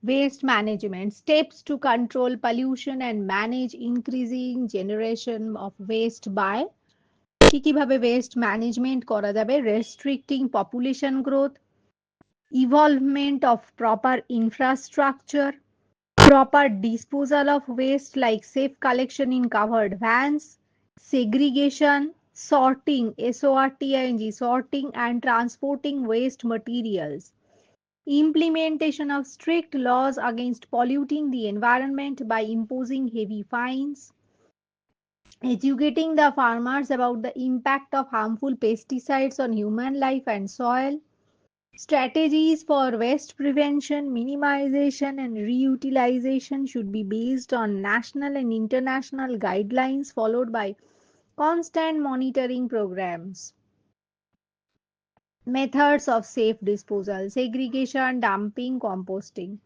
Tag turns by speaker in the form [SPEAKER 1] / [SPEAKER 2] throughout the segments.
[SPEAKER 1] Waste management steps to control pollution and manage increasing generation of waste by কি কিভাবে waste management করা যাবে restricting population growth, evolvement of proper infrastructure, proper disposal of waste like safe collection in covered vans, segregation, sorting, SORTING, sorting and transporting waste materials, implementation of strict laws against polluting the environment by imposing heavy fines, educating the farmers about the impact of harmful pesticides on human life and soil, strategies for waste prevention, minimization, and reutilization should be based on national and international guidelines followed by constant monitoring programs. Methods of safe disposal, segregation, dumping, composting.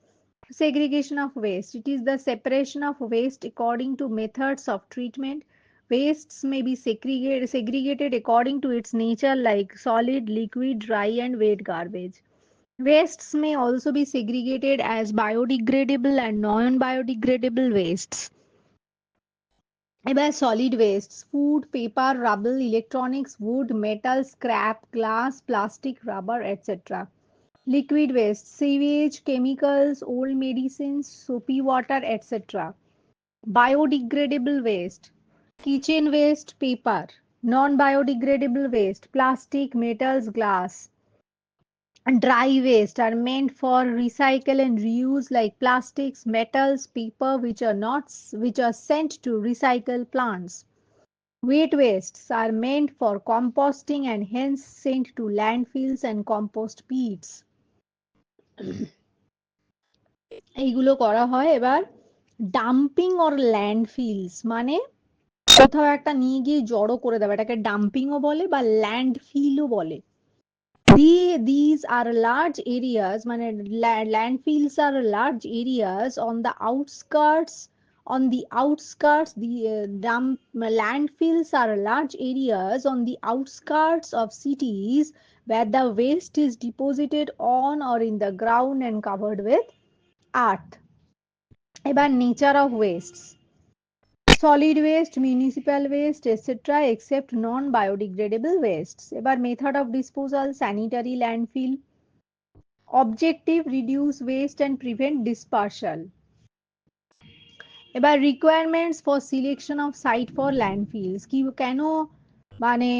[SPEAKER 1] Segregation of waste. It is the separation of waste according to methods of treatment. Wastes may be segregated according to its nature, like solid, liquid, dry, and wet garbage. Wastes may also be segregated as biodegradable and non biodegradable wastes. By solid wastes, food, paper, rubble, electronics, wood, metal, scrap, glass, plastic, rubber, etc. Liquid waste, sewage, chemicals, old medicines, soapy water, etc. Biodegradable waste, kitchen waste, paper. Non biodegradable waste, plastic, metals, glass. And dry waste are meant for recycle and reuse like plastics, metals, paper which are sent to recycle plants. Wet wastes are meant for composting and hence sent to landfills and compost pits. এইগুলো করা হয় এবার dumping or ল্যান্ডফিলস মানে কোথাও একটা নিয়ে গিয়ে জড়ো করে দেবে এটাকে ডাম্পিংও বলে বা ল্যান্ডফিলও বলে these are large areas মানে landfills are large areas on the outskirts the dump landfills are large areas on the outskirts of cities where the waste is deposited on or in the ground and covered with earth. এবার nature of wastes, solid waste, municipal waste, etc., except non-biodegradable wastes. এবার method of disposal, sanitary landfill. Objective, reduce waste and prevent dispersal. এবার requirements for selection of site for landfills. কি কেন মানে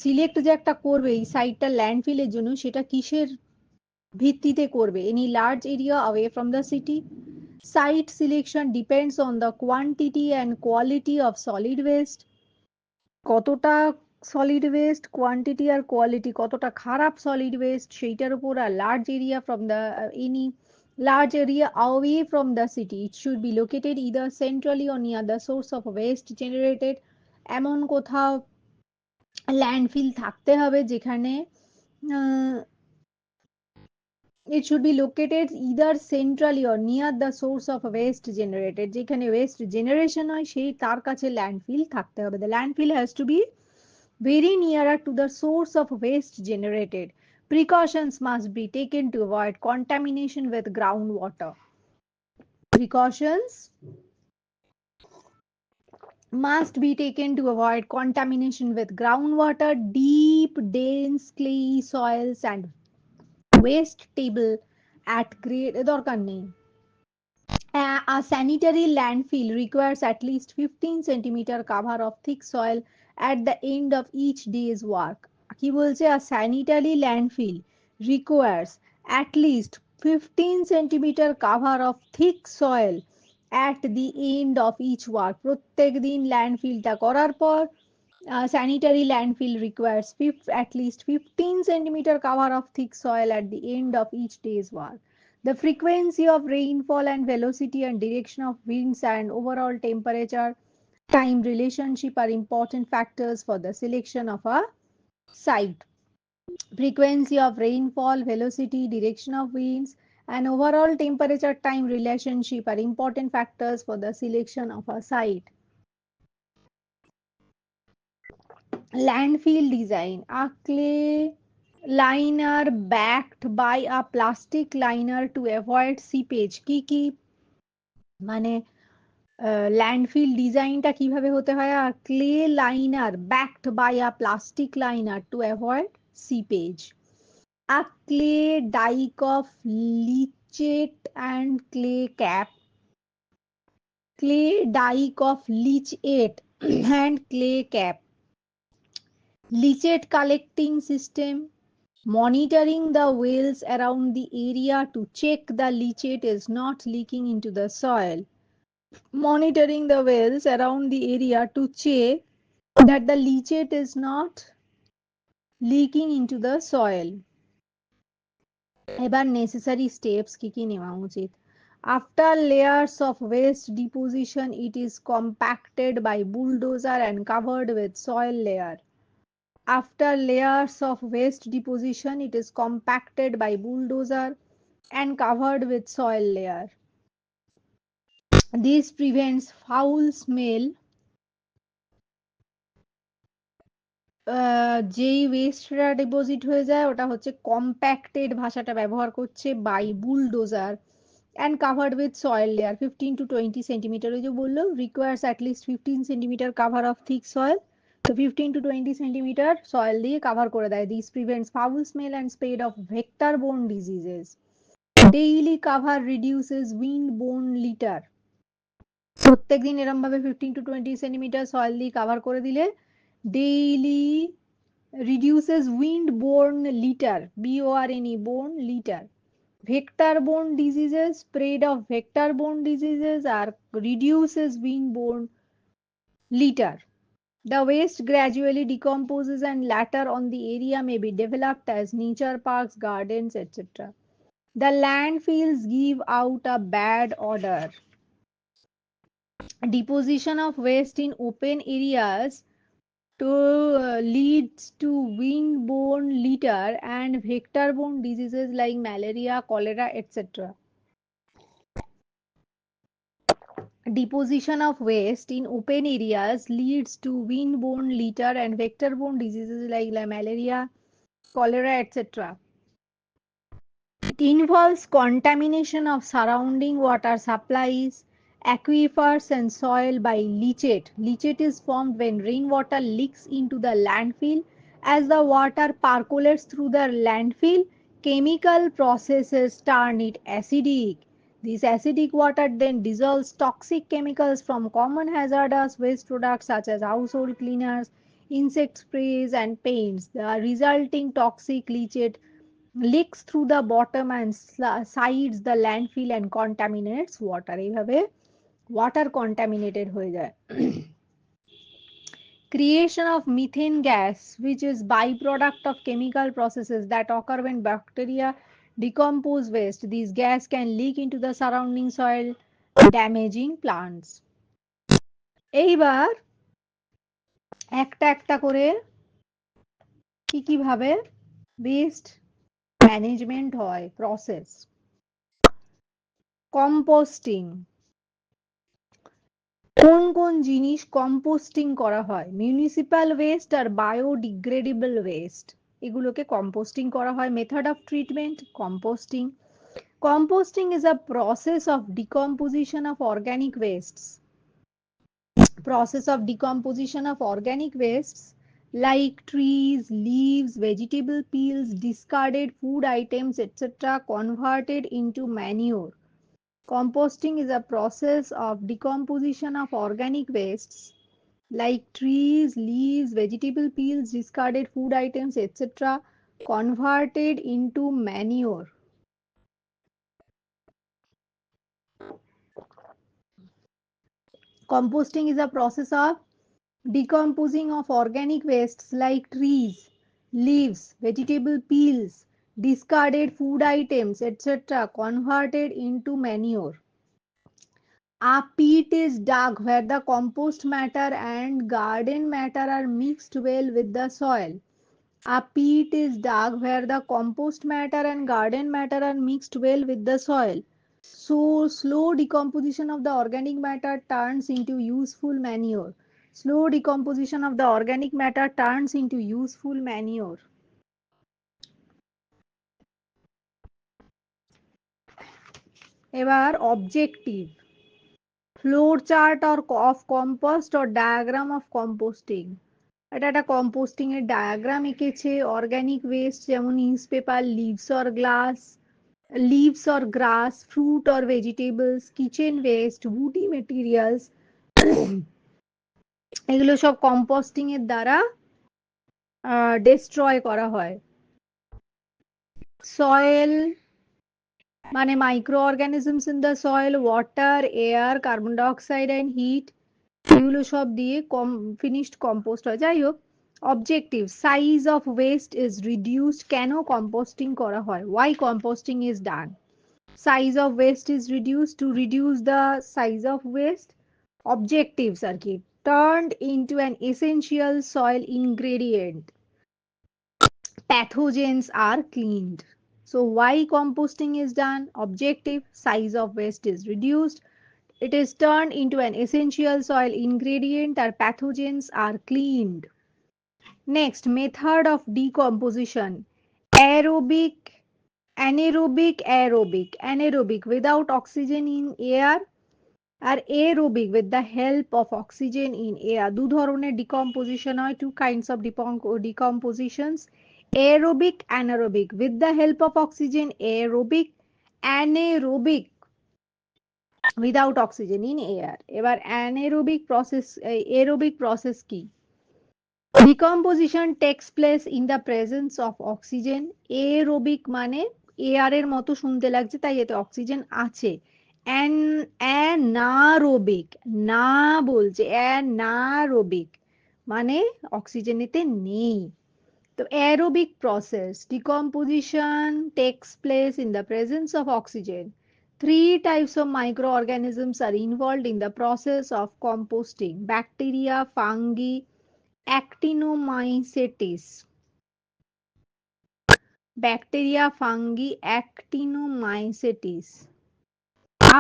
[SPEAKER 1] select যে একটা করবে এই সাইটটা ল্যান্ডফিলের জন্য সেটা কিসের ভিত্তিতে করবে? Any large area away from the city. Site selection depends on the quantity and quality of solid waste. কতটা সলিড ওয়েস্ট কোয়ান্টিটি আর কোয়ালিটি কতটা খারাপ সলিড ওয়েস্ট সেইটার উপর আর large area from the any large area away from the city. It should be located either centrally or near the source of waste generated. এমন কোথাও landfill থাকতে হবে যেখানে it should be located either centrally or near the source of waste generated. যেখানে waste generation হয় সেই তার কাছে landfill থাকতে হবে. The landfill has to be very nearer to the source of waste generated. Precautions must be taken to avoid contamination with groundwater. Precautions must be taken to avoid contamination with groundwater, deep, dense clay soils, and waste table at grade দরকার নেই a sanitary landfill requires at least 15 centimeter cover of thick soil at the end of each day's work. কি বলছে a sanitary landfill requires at least 15 centimeter cover of thick soil at the end of each work. প্রত্যেক দিন ল্যান্ডফিলটা করার পর sanitary landfill requires at least 15 centimeter cover of thick soil at the end of each day's work. The frequency of rainfall and velocity and direction of winds and overall temperature time relationship are important factors for the selection of a site. Frequency of rainfall, velocity, direction of winds, and overall temperature time relationship are important factors for the selection of a site. Landfill design. A clay liner backed by a plastic liner to avoid seepage. কি মানে landfill ডিজাইনটা কিভাবে হতে হয়? Clay liner backed by a plastic liner to avoid seepage. A clay dike of leachate and clay cap. Clay dike of leachate and clay cap. Leachate collecting system. Monitoring the wells around the area to check the leachate is not leaking into the soil. Monitoring the wells around the area to check that the leachate is not leaking into the soil. এবার necessary steps কি কি নেওয়া উচিত? After layers of waste deposition, it is compacted by bulldozer and covered with soil layer. After layers of waste deposition, it is compacted by bulldozer and covered with soil layer. This prevents foul smell. যেই ওয়েস্টটা deposit হয়ে যায় ওটা হচ্ছে compacted ভাষাটা ব্যবহার করছে by bulldozer and covered with soil layer 15 to 20 centimetre. ওই যে বললো requires at least 15 centimetre cover of thick soil, তো 15 to 20 সেন্টিমিটার সয়েল দিয়ে কাভার করে দেয়। This prevents foul smell and spread of vector borne diseases. Daily cover reduces wind borne litter. প্রত্যেকদিন এরম ভাবে 15 to 20 সেন্টিমিটার সয়েল দিয়ে কাভার করে দিলে daily reduces wind-borne litter, BORNE, borne litter. Vector-borne diseases, spread of vector-borne diseases are reduces wind-borne litter. The waste gradually decomposes and later on the area may be developed as nature parks, gardens, etc. The landfills give out a bad odor. Deposition of waste in open areas to leads to wind-borne litter and vector-borne diseases like malaria, cholera, etc. Deposition of waste in open areas leads to wind-borne litter and vector-borne diseases like malaria, cholera, etc. It involves contamination of surrounding water supplies, aquifers, and soil by leachate. Leachate is formed when rainwater leaks into the landfill. As the water percolates through the landfill, chemical processes turn it acidic. This acidic water then dissolves toxic chemicals from common hazardous waste products such as household cleaners, insect sprays, and paints. The resulting toxic leachate leaks through the bottom and sides the landfill and contaminates water। এইভাবে water contaminated হয়ে যায়। Creation of methane gas, which is byproduct of chemical processes that occur when bacteria decompose waste. This gas can leak into the surrounding soil, damaging plants। এইবার একটা একটা করে কি কি ভাবে ওয়েস্ট ম্যানেজমেন্ট হয় প্রসেস। কম্পোস্টিং। কোন কোন জিনিস কম্পোস্টিং করা হয়? মিউনিসিপাল ওয়েস্ট আর বায়োডিগ্রেডেবল ওয়েস্ট, এগুলোকে কম্পোস্টিং করা হয়। Method of treatment composting. Composting is a process of decomposition of organic wastes. Process of decomposition of organic wastes like trees, leaves, vegetable peels, discarded food items, etc., converted into manure. Composting is a process of decomposition of organic wastes like trees, leaves, vegetable peels, discarded food items, etc., converted into manure. Composting is a process of decomposing of organic wastes like trees, leaves, vegetable peels, discarded food items, etc., converted into manure. A pit is dug where the compost matter and garden matter are mixed well with the soil. A pit is dug where the compost matter and garden matter are mixed well with the soil. So, slow decomposition of the organic matter turns into useful manure. Slow decomposition of the organic matter turns into useful manure. এবার objective, flow chart of compost or diagram of composting. এটা একটা composting এর diagram এঁকেছে। Organic waste যেমন newspaper, leaves or grass, fruit or vegetables, kitchen waste, woody materials, এগুলো সব composting এর দ্বারা ডিস্ট্রয় করা হয়। সয়েল মানে micro organisms in the soil, water, air, carbon dioxide and heat, এগুলো সব দিয়ে ফিনিশড কম্পোস্ট হয়। যাই হোক, objective, size of waste is reduced. কেন কম্পোস্টিং করা হয়? Why composting is done? Size of waste is reduce to reduce the size of waste. Objectives আর কি, turned into an essential soil ingredient, pathogens are cleaned. So why composting is done? Objective, size of waste is reduced, it is turned into an essential soil ingredient, or pathogens are cleaned. Next, method of decomposition. Aerobic, anaerobic without oxygen in air, R aerobic with the help of oxygen in air. দু ধরনের decomposition হয়, two kinds of decompositions, aerobic, anaerobic, with the help of oxygen aerobic, anaerobic without oxygen in air. এবার anaerobic process, aerobic process কি? Decomposition takes place in the presence of oxygen. Aerobic মানে air এর মতো শুনতে লাগছে তাই এতে oxygen আছে। অ্যানারোবিক, না বলছে, অ্যানারোবিক মানে অক্সিজেন এতে নেই। তো aerobic process, decomposition takes place in the presence of oxygen. Three types of microorganisms are involved in the process of composting: bacteria, fungi, actinomycetes. Bacteria, fungi, actinomycetes.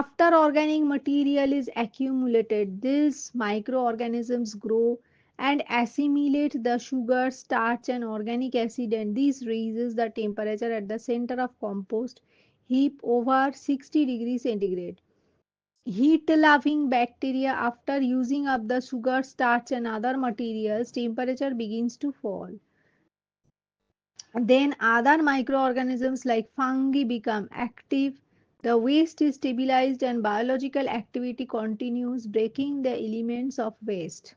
[SPEAKER 1] After organic material is accumulated, these microorganisms grow and assimilate the sugar, starch, and organic acid, and this raises the temperature at the center of compost heap over 60 degrees centigrade. Heat-loving bacteria, after using up the sugar, starch, and other materials, temperature begins to fall. Then other microorganisms like fungi become active. The waste is stabilized and biological activity continues, breaking the elements of waste.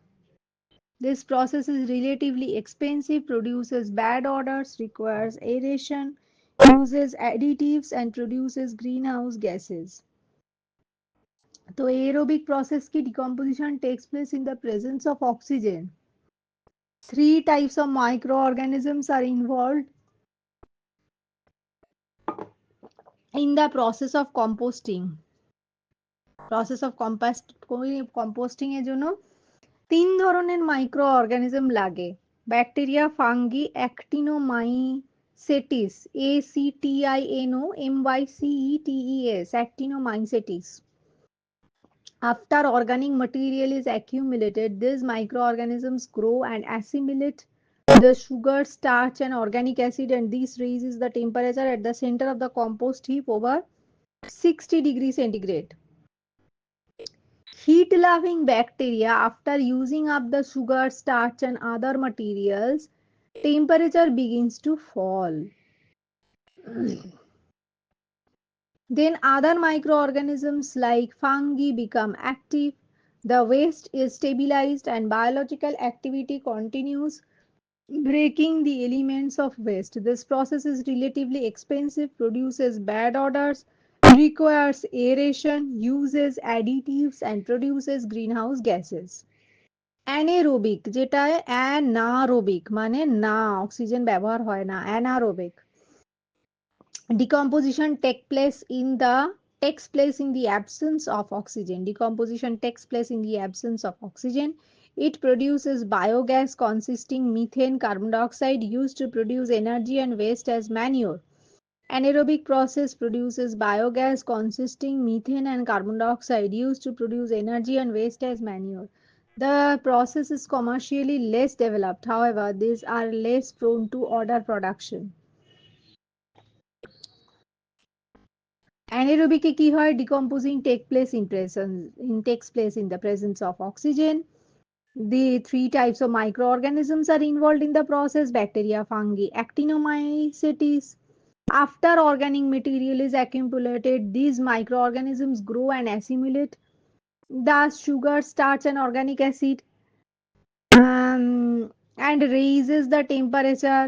[SPEAKER 1] This process is relatively expensive, produces bad odors, requires aeration, uses additives, and produces greenhouse gases. So aerobic process ki decomposition takes place in the presence of oxygen. Three types of microorganisms are involved in the process of composting. Process of composting এর জন্য তিন ধরনের micro organism লাগে: bacteria, fungi, actinomycetes, ACTINOMYCETES, actinomycetes. After organic material is accumulated, these microorganisms grow and assimilate the sugar, starch, and organic acid, and this raises the temperature at the center of the compost heap over 60 degrees centigrade. Heat-loving bacteria, after using up the sugar, starch, and other materials, temperature begins to fall. Then other microorganisms like fungi become active. The waste is stabilized and biological activity continues, breaking the elements of waste. This process is relatively expensive, produces bad odors, requires aeration, uses additives, and produces greenhouse gases. Anaerobic, যেটা anaerobic মানে না, oxygen ব্যবহার হয় না, anaerobic. Decomposition takes place in the absence of oxygen. Decomposition takes place in the absence of oxygen. It produces biogas consisting methane, carbon dioxide used to produce energy and waste as manure. Anaerobic process produces biogas consisting methane and carbon dioxide used to produce energy and waste as manure. The process is commercially less developed. However, these are less prone to odor production. অ্যানারোবিকে কি হয়? ডিকম্পোজিং takes place in the presence of oxygen. The three types of microorganisms are involved in the process: bacteria, fungi, actinomycetes. After organic material is accumulated, these microorganisms grow and assimilate the sugar, starch, and organic acid, and raises the temperature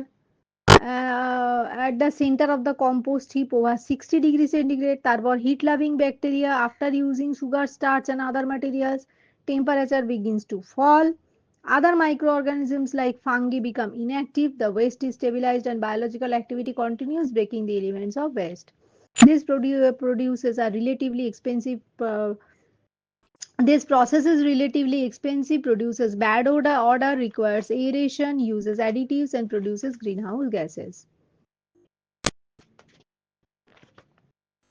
[SPEAKER 1] at the center of the compost heap over 60 degrees centigrade. তারপর heat loving bacteria, after using sugar, starch, and other materials, temperature begins to fall. Other microorganisms like fungi become inactive, the waste is stabilized, and biological activity continues, breaking the elements of waste. This produces a relatively expensive this process is relatively expensive, produces bad odor, requires aeration, uses additives, and produces greenhouse gases.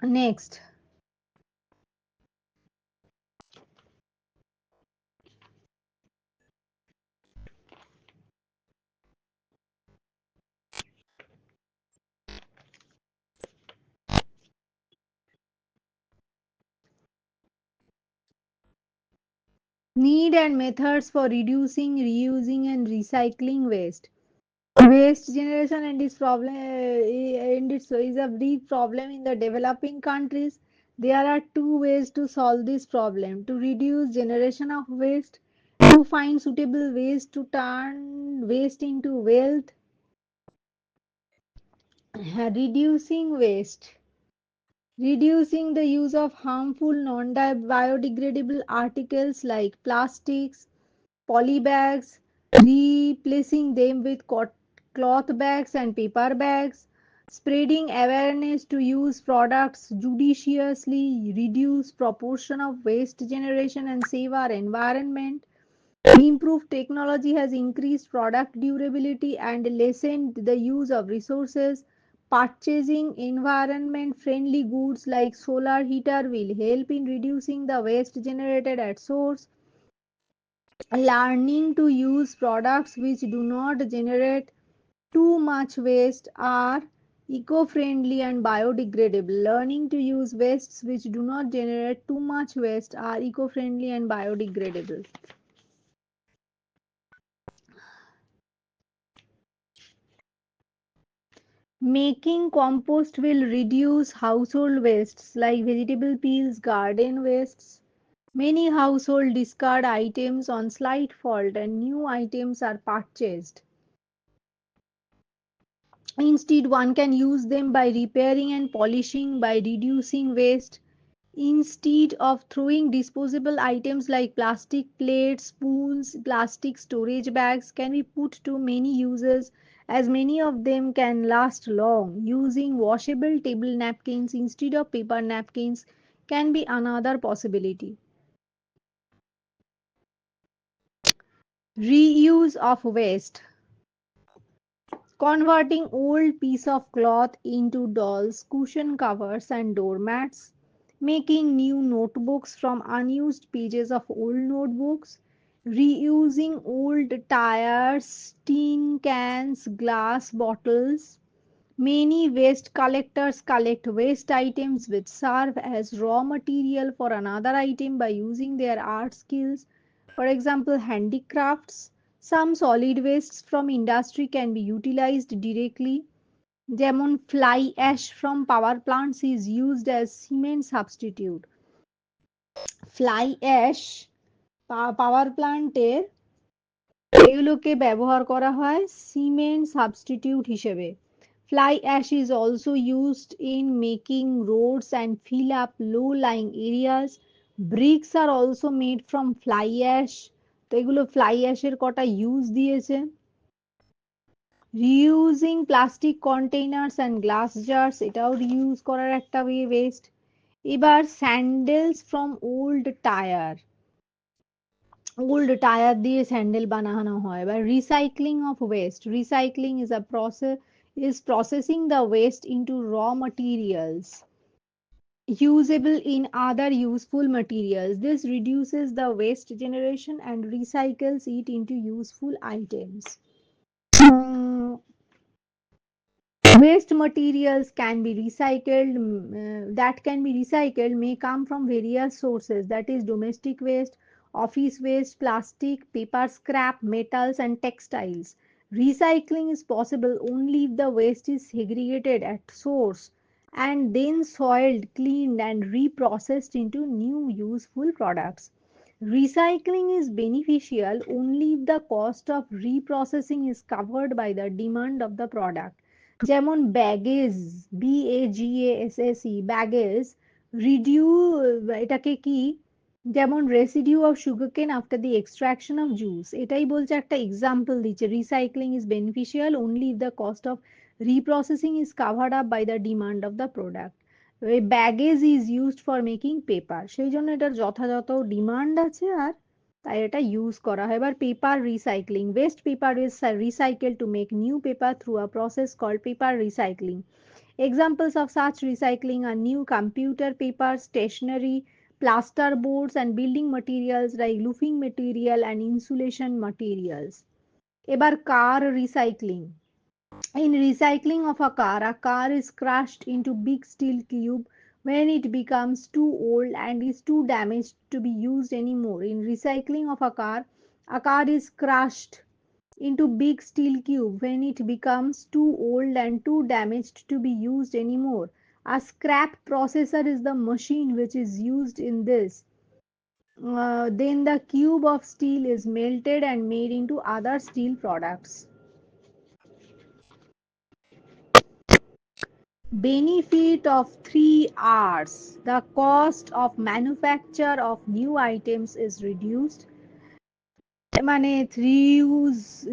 [SPEAKER 1] Next, need and methods for reducing, reusing, and recycling waste. Waste generation and its problem and its is a big problem in the developing countries. There are two ways to solve this problem: to reduce generation of waste, to find suitable ways to turn waste into wealth. Reducing waste. Reducing the use of harmful non-biodegradable articles like plastics, polybags, replacing them with cloth bags and paper bags, spreading awareness to use products judiciously, reduce proportion of waste generation and save our environment. Improved technology has increased product durability and lessened the use of resources. Purchasing environment friendly goods like solar heater will help in reducing the waste generated at source. Learning to use products which do not generate too much waste are eco-friendly and biodegradable. Learning to use wastes which do not generate too much waste are eco-friendly and biodegradable. Making compost will reduce household wastes like vegetable peels, garden wastes. Many households discard items on slight fault and new items are purchased. Instead, one can use them by repairing and polishing, by reducing waste. Instead of throwing, disposable items like plastic plates, spoons, plastic storage bags can be put to many uses, as many of them can last long. Using washable table napkins instead of paper napkins can be another possibility. Reuse of waste. Converting old piece of cloth into dolls, cushion covers and doormats, making new notebooks from unused pages of old notebooks, reusing old tires, tin cans, glass bottles. Many waste collectors collect waste items which serve as raw material for another item by using their art skills. For example, handicrafts. Some solid wastes from industry can be utilized directly. যেমন fly ash from power plants is used as cement substitute. Fly ash power প্লান্টের এগুলোকে ব্যবহার করা হয় cement substitute হিসেবে. Fly ash is also used in making roads and fill up low-lying areas. Bricks are also made from fly ash. তো এগুলো fly অ্যাশের কটা use দিয়েছে. রিউজিং plastic containers and glass jars, এটাও রিউজ করার একটা ওয়েস্ট. এবার sandals from old tyre দিয়ে sandal বানানো হয়. বা recycling of West. Recycling is a process is processing the waste into raw materials usable in other useful materials. This reduces the waste generation and recycles it into useful items. Waste materials can be recycled, that can be recycled may come from various sources, that is domestic waste, office waste, plastic, paper scrap, metals and textiles. Recycling is possible only if the waste is segregated at source and then soiled, cleaned and reprocessed into new useful products. Recycling is beneficial only if the cost of reprocessing is covered by the demand of the product. যেমন bagasse, BAGASSE, bagasse residue, এটাকে কি, যেমন residue of sugarcane after the extraction of juice, এটাই বলছে, একটা example দিচ্ছে, recycling is beneficial only if the cost of reprocessing is covered up by the demand of the product. এই bagasse is used for making paper, সেই জন্য এটার যথাযথ demand আছে আর তাই এটা ইউজ করা হয়। এবার paper recycling, waste paper is recycle to make new paper through a process called paper recycling. Examples of such recycling are new computer paper, stationery, plaster boards, and building materials like roofing material and insulation materials. এবার কার recycling. In recycling of a car is crushed into big steel cube when it becomes too old and is too damaged to be used anymore. In recycling of a car is crushed into big steel cube when it becomes too old and too damaged to be used anymore. A scrap processor is the machine which is used in this. Then the cube of steel is melted and made into other steel products. Benefit of 3 Rs. The cost of manufacture of new items is reduced. মানে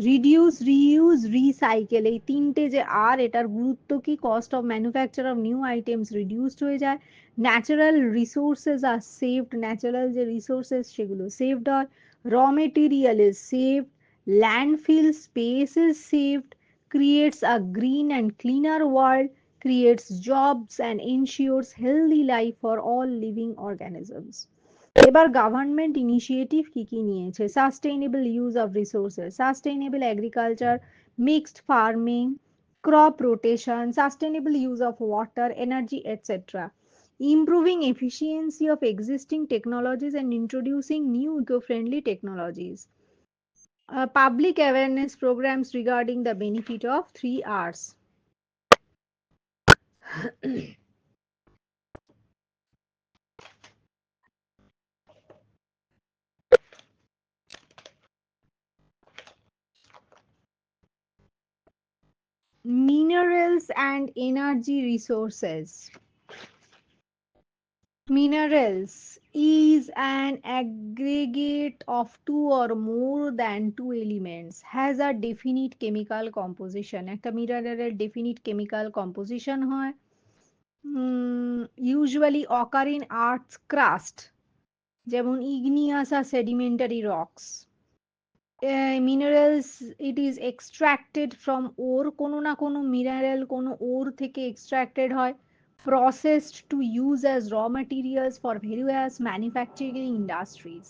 [SPEAKER 1] reduce, reuse, recycle, এই তিনটে যে আর, এটার গুরুত্ব কি, cost of manufacture of new items reduced হয়ে যায়, natural resources আর saved, natural যে রিসোর্সেস সেগুলো সেভড হয়, র material is saved, landfill space is saved, creates a green and cleaner world, creates jobs and ensures healthy life for all living organisms. এবার government initiative কি কি নিয়েছে, sustainable use of resources, sustainable agriculture, mixed farming, crop rotation, sustainable use of water, energy, etc. Improving efficiency of existing technologies and introducing new eco-friendly technologies. Public awareness programs regarding the benefit of 3 Rs. Minerals and energy resources. Minerals is an aggregate of two or more than two elements, has a definite chemical composition. একটা মিনারেলের definite chemical composition হয়, usually occur in earth's crust, যেমন igneous or sedimentary rocks. Minerals, it is extracted from ore, কোনো না কোনো mineral কোনো ওর থেকে extracted হয়, processed to use as raw materials for various manufacturing industries.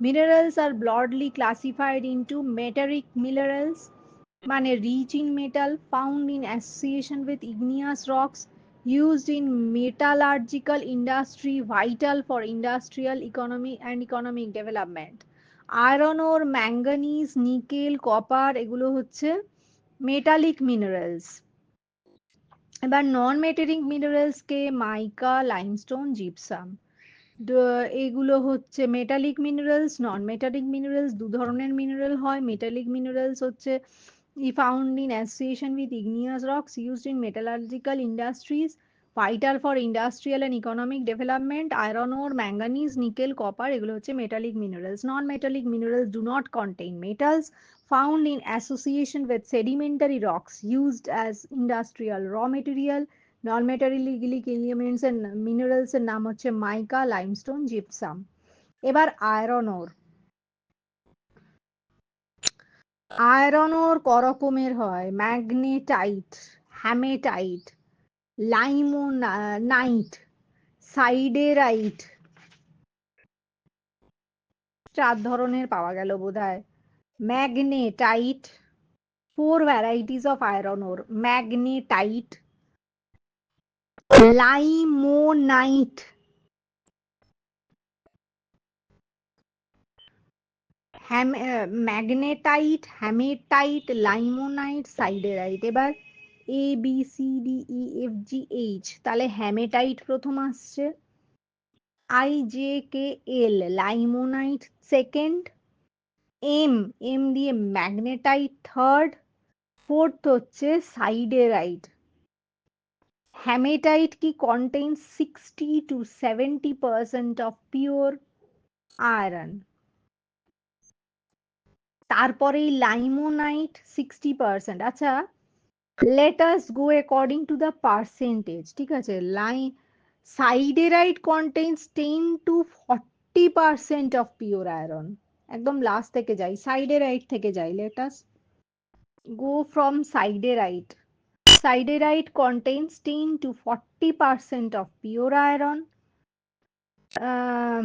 [SPEAKER 1] Minerals are broadly classified into metallic minerals, মানে rich in metal, found in association with igneous rocks, used in metallurgical industry, vital for industrial economy and economic development. Iron or, manganese, nickel, copper, এগুলো হচ্ছে metallic minerals. এবার নন metallic minerals কে মাইকা, limestone, gypsum, এগুলো হচ্ছে metallic minerals. নন metallic minerals দু ধরনের mineral হয়, metallic minerals হচ্ছে found in association with igneous rocks, used in metallurgical industries, vital for industrial and economic development. Iron ore, manganese, nickel, copper, এগুলো হচ্ছে metallic minerals. Non-metallic minerals do not contain metals, found in association with sedimentary rocks, used as industrial raw material. Non-metallic elements and minerals এর নাম হচ্ছে মাইকা, limestone, gypsum. এবার iron ওর। Iron ওর ক রকমের হয়, magnetite, হ্যামেটাইট, লাইমোনাইট, সাইডেরাইট, 4 ধরনের পাওয়া গেল বোধহয়। Magnetite, Four varieties of iron ore: magnetite, limonite, magnetite, hematite, limonite, siderite। এবার A B C D E F G H, তাহলে হেমেটাইট প্রথম আসছে, I J K L limonite second, M M দিয়ে ম্যাগনেটাইট থার্ড, ফোর্থ হচ্ছে siderite. Hematite কি contain 60 to 70% of pure iron. তারপরে limonite 60%। আচ্ছা, let us go according to the percentage, ঠিক আছে। সাইডেরাইট contains 10 to 40% of pure iron। একদম last থেকে যাই, সাইডেরাইট থেকে যাই, let us go from siderite। Siderite contains 10 to 40% of pure iron। Um,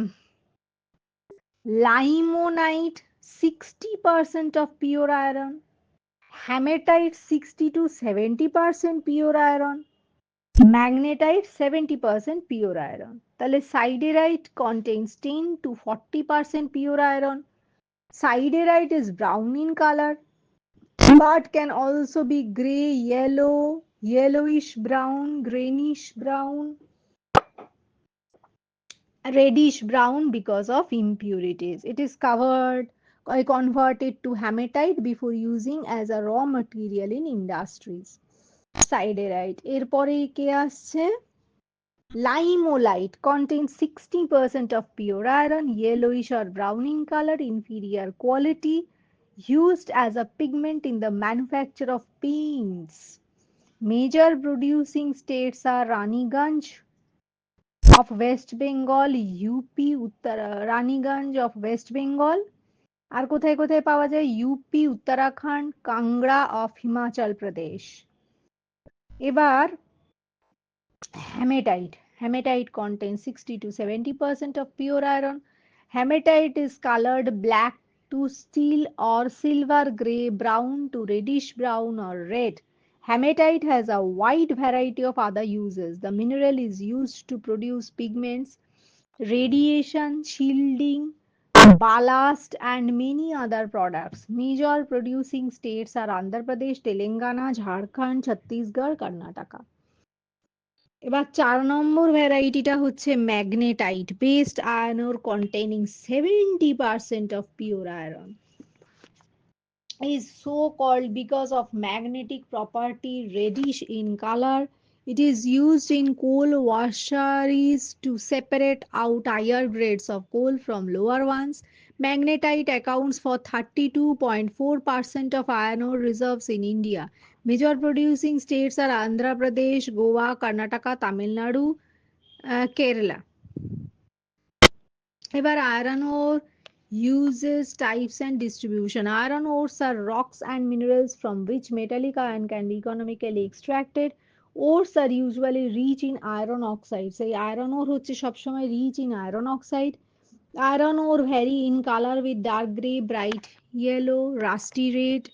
[SPEAKER 1] limonite 60% of pure iron। Hematite 60 to 70% pure iron। Magnetite 70% pure iron। তাহলে siderite contains 10 to 40% pure iron। Siderite is brown in color but can also be gray, yellow, yellowish brown, greenish brown, reddish brown because of impurities. It is converted to hematite before using as a raw material in industries. Siderite। এরপরে কে আসছে? Limolite contains 60% of pure iron, yellowish or brown in color, inferior quality, used as a pigment in the manufacture of paints. Major producing states are Raniganj of West Bengal, UP উত্তর, Raniganj of West Bengal. আর কোথায় কোথায় পাওয়া যায়? UP, Uttarakhand, Kangra of Himachal Pradesh. এবার hematite। Hematite contains 60 to 70% of pure iron. Hematite is colored black to steel or silver gray, brown to reddish brown or red. Hematite has a wide variety of other uses. The mineral is used to produce pigments, radiation, shielding, ballast, and many other products. Major producing states are Andhra Pradesh, Telangana, Jharkhand, Chhattisgarh, Karnataka। এবার 4 নম্বর ভ্যারাইটিটা হচ্ছে magnetite, based iron or containing 70% of pure iron, is so called because of magnetic property, reddish in color. It is used in coal washeries to separate out higher grades of coal from lower ones. Magnetite accounts for 32.4% of iron ore reserves in India. Major producing states are Andhra Pradesh, Goa, Karnataka, Tamil Nadu, Kerala। এবার iron ore uses, types and distribution. Iron ores are rocks and minerals from which metallic iron can be economically extracted. Ores are usually rich in iron oxide। সেই iron ore হচ্ছে সবসময় rich in iron oxide. Iron ore vary in color with dark gray, bright yellow, rusty red.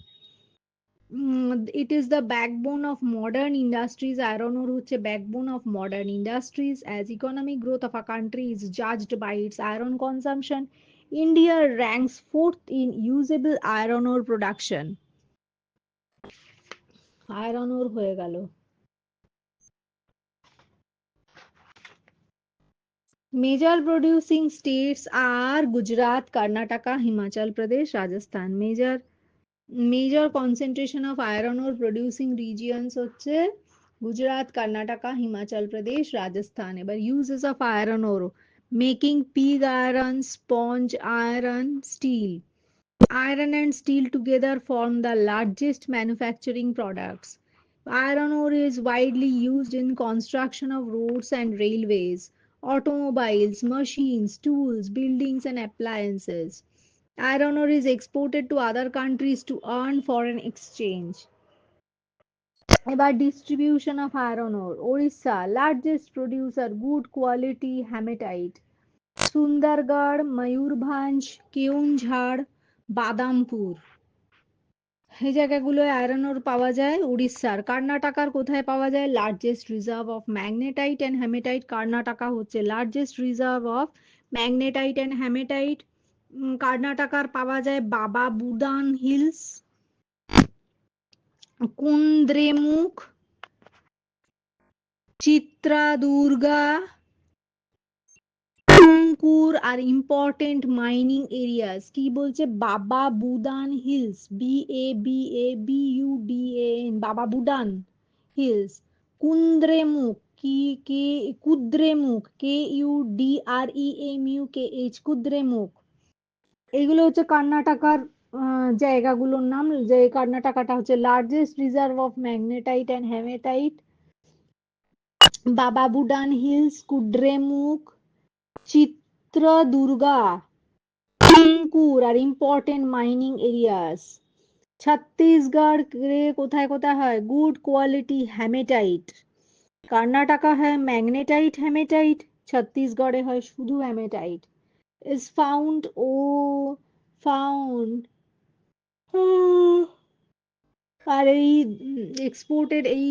[SPEAKER 1] It is the backbone of modern industries। Iron ore হচ্ছে backbone of modern industries। As economic growth of a country is judged by its iron consumption, India ranks fourth in usable iron ore production। Iron ওর হয়ে গেল। Major producing states are Gujarat, Karnataka, Himachal Pradesh, Rajasthan। Major concentration of iron ore producing regions হচ্ছে গুজরাট, কর্ণাটকা, হিমাচল প্রদেশ, রাজস্থান। এবার uses of iron ore: making pig iron, sponge iron, steel। Iron and steel together form the largest manufacturing products. Iron ore is widely used in construction of roads and railways, automobiles, machines, tools, buildings and appliances. Iron ore is exported to other countries to earn foreign exchange। এবার distribution of iron ore: Orissa, largest producer, good quality hematite; Sundargarh, Mayurbhanj, Keonjhar, বাদামপুর। এই জায়গাগুলোয় iron ওর পাওয়া যায়। উড়িষ্যার কর্ণাটকার কোথায় পাওয়া যায়? Largest reserve of magnetite and hematite. Karnataka হচ্ছে largest reserve of magnetite and hematite. কর্ণাটকার পাওয়া যায় বাবা বুদান হিলস, কুন্দ্রেমুখ, চিত্রাদুর্গা, টুমকুর আর ইম্পর্টেন্ট মাইনিং এরিয়াস। কি বলছে? বাবা বুদান হিলস, BABABUDAN, বাবা বুদান হিলস। কুন্দ্রেমুখ, কি কে কুদ্রেমুখ, KUDREMUKH, কুদ্রেমুখ। এগুলো হচ্ছে কর্ণাটকার জায়গাগুলোর নাম। যে কর্ণাটকাটা হচ্ছে largest reserve of magnetite and hematite. Baba Budan hills, Kudremukh, Chitradurga, Tumkur আর ইম্পর্টেন্ট মাইনিং এরিয়াস। ছত্তিশগড়ে কোথায় কোথায় হয়? Good quality হেমেটাইট। কর্ণাটকা হয় ম্যাগনেটাইট হেমেটাইট, ছত্তিশগড়ে হয় শুধু হেমেটাইট। is found found আর এই এক্সপোর্টেড, এই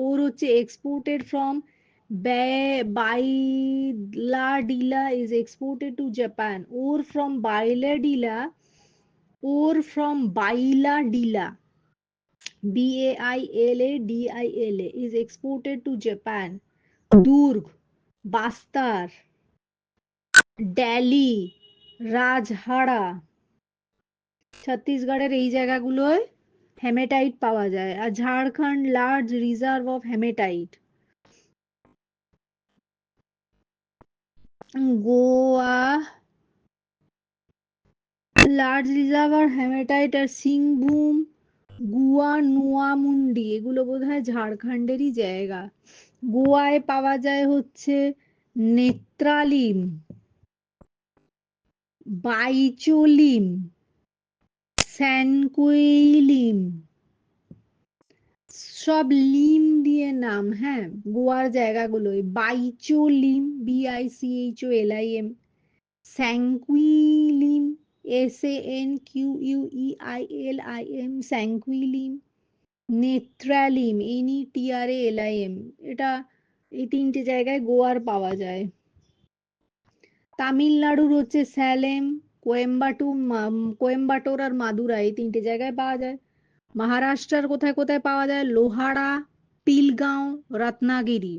[SPEAKER 1] ওর হচ্ছে exported from Bailadila is exported to Japan. Ore from Bailadila, BAILADILA is exported to Japan. Durg, Bastar, Delhi, Rajhara, ছত্তিশগড়ের এই জায়গাগুলোয় হেমেটাইট পাওয়া যায়। আর Jharkhand large reserve of hematite. Goa large reserve আর হেমেটাইট। আর সিংভূম, গুয়া, নোয়ামুন্ডি এগুলো বোধহয় ঝাড়খণ্ডেরই জায়গা। গোয়ায় পাওয়া যায় হচ্ছে নেত্রালিম, বাইচোলিম, স্যানকুইলিম, সব লিম দিয়ে নাম। হ্যাঁ, গোয়ার জায়গাগুলোই বাইচোলিম, BICHOLIM, স্যাঙ্কুইলিম, SANQUEILIM, স্যাঙ্কুইলিম, নেত্রালিম, NETRALIM। এটা এই তিনটে জায়গায় গোয়ার পাওয়া যায়। তামিলনাড়ুর হচ্ছে স্যালেম, কোয়েম্বাটোর আর মাদুরাই, এই তিনটে জায়গায় পাওয়া যায়। মহারাষ্ট্রের কোথায় কোথায় পাওয়া যায়? লোহাড়া, পিলগাঁও, রত্নাগিরি।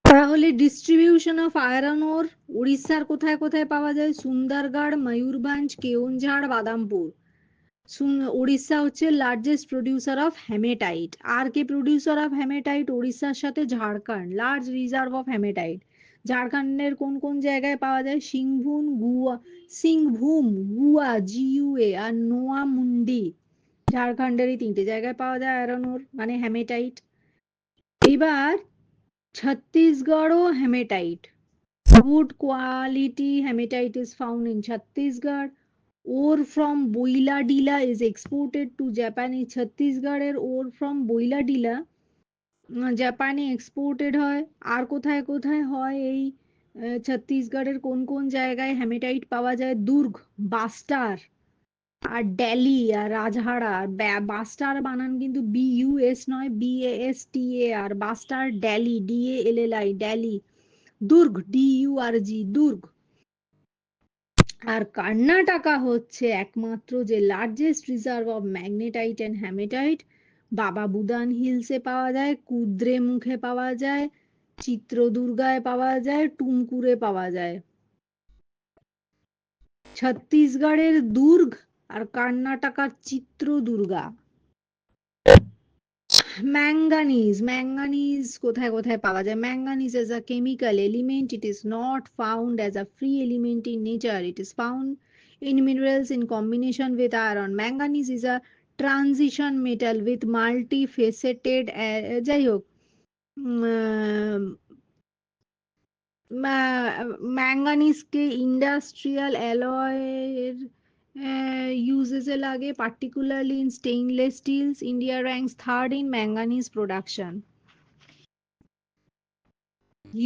[SPEAKER 1] তাহলে ডিস্ট্রিবিউশন অফ আয়রন ওর উড়িষ্যার কোথায় কোথায় পাওয়া যায়? সুন্দরগড়, ময়ূরভঞ্জ, কেওনঝাড়, বাদামপুর। উড়িষ্যা হচ্ছে লার্জেস্ট প্রডিউসার অফ হেমেটাইট। আর কে প্রডিউসার অফ হেমেটাইট? উড়িষ্যার সাথে Jharkhand large reserve of hematite. ঝাড়খণ্ডের কোন কোন জায়গায় পাওয়া যায়? সিংভূম, গুয়া, GUA আর নোয়ামুন্ডি। ঝাড়খণ্ডের এই তিনটে জায়গায় পাওয়া যায় আয়রন ওর, মানে হেমেটাইট। এবার ছত্তিশগড়ও হেমেটাইট। Good quality hematite is found in Chhattisgarh. Ore from Boiladila is exported to Japan. এই ছত্তিশগড়ের ore from Boiladila জাপানে এক্সপোর্টেড হয়। আর কোথায় কোথায় হয় এই ছত্তিশগড়ের কোন কোন জায়গায় হেমেটাইট পাওয়া যায়? দুর্গ, বাস্টার আর ডেলি আর রাজহাড়া। আর বাস্টার বানান কিন্তু BUS নয়, BASTAR, Bastar, Dalli, DALLI, Dalli. Durg, DURG, Durg. আর কর্ণাটকা হচ্ছে একমাত্র যে largest reserve of magnetite and hematite. Baba Budan হিলসে পাওয়া যায়, কুদ্রেমুখে পাওয়া যায়, চিত্রদুর্গায় পাওয়া যায়, টুমকুরে পাওয়া যায়। ছত্তিশগড়ের দুর্গ আর কর্ণাটকার চিত্রদুর্গা। ম্যাঙ্গানিজ কোথায় কোথায় পাওয়া যায়? Manganese as a chemical element, it is not found as a free element in nature. It is found in minerals in combination with iron. Manganese is a transition metal with multifaceted যাই হোক, ম্যাঙ্গানিজকে industrial অ্যালয়ের ইউজেসে লাগে, particularly in stainless stills. India ranks third in manganese production.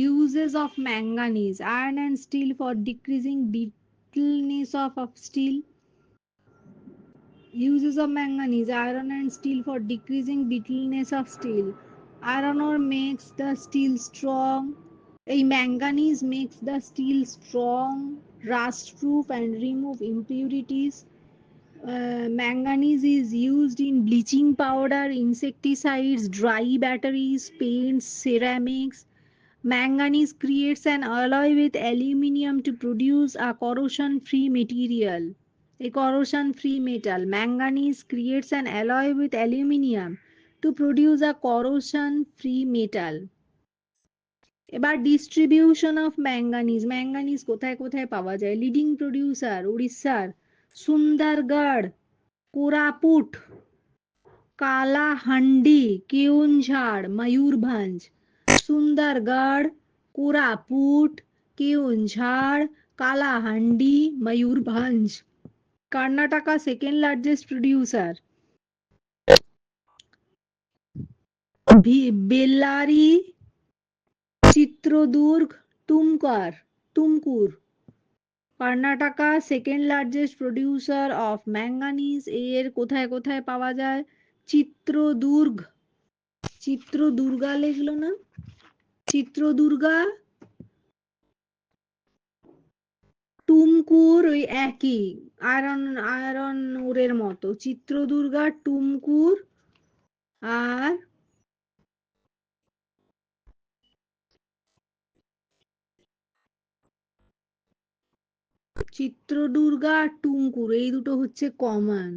[SPEAKER 1] Uses of manganese: iron and steel for decreasing brittleness of steel, Uses of manganese, iron and steel for decreasing brittleness of steel. Iron ore makes the steel strong. A manganese makes the steel strong, rust proof, and remove impurities. Manganese is used in bleaching powder, insecticides, dry batteries, paints, ceramics. Manganese creates an alloy with aluminium to produce a corrosion free material. A corrosion free metal. Manganese creates an alloy with aluminium to produce a corrosion free metal. এবার distribution of manganese manganese কোথায় কোথায় পাওয়া যায় leading producer উড়িষ্যার Sundargarh Koraput Kalahandi Keonjhar Mayurbhanj Sundargarh Koraput Keonjhar Kalahandi Mayurbhanj Karnataka second largest producer Bellary Chitradurga Tumkur Karnataka second largest producer of manganese এর কোথায় কোথায় পাওয়া যায় চিত্রদুর্গা লিখলো না চিত্রদুর্গা টুমকুর ওই একই আয়রন ওরের মতো চিত্রদুর্গা টুমকুর আর চিত্রদুর্গা টুমকুর এই দুটো হচ্ছে কমন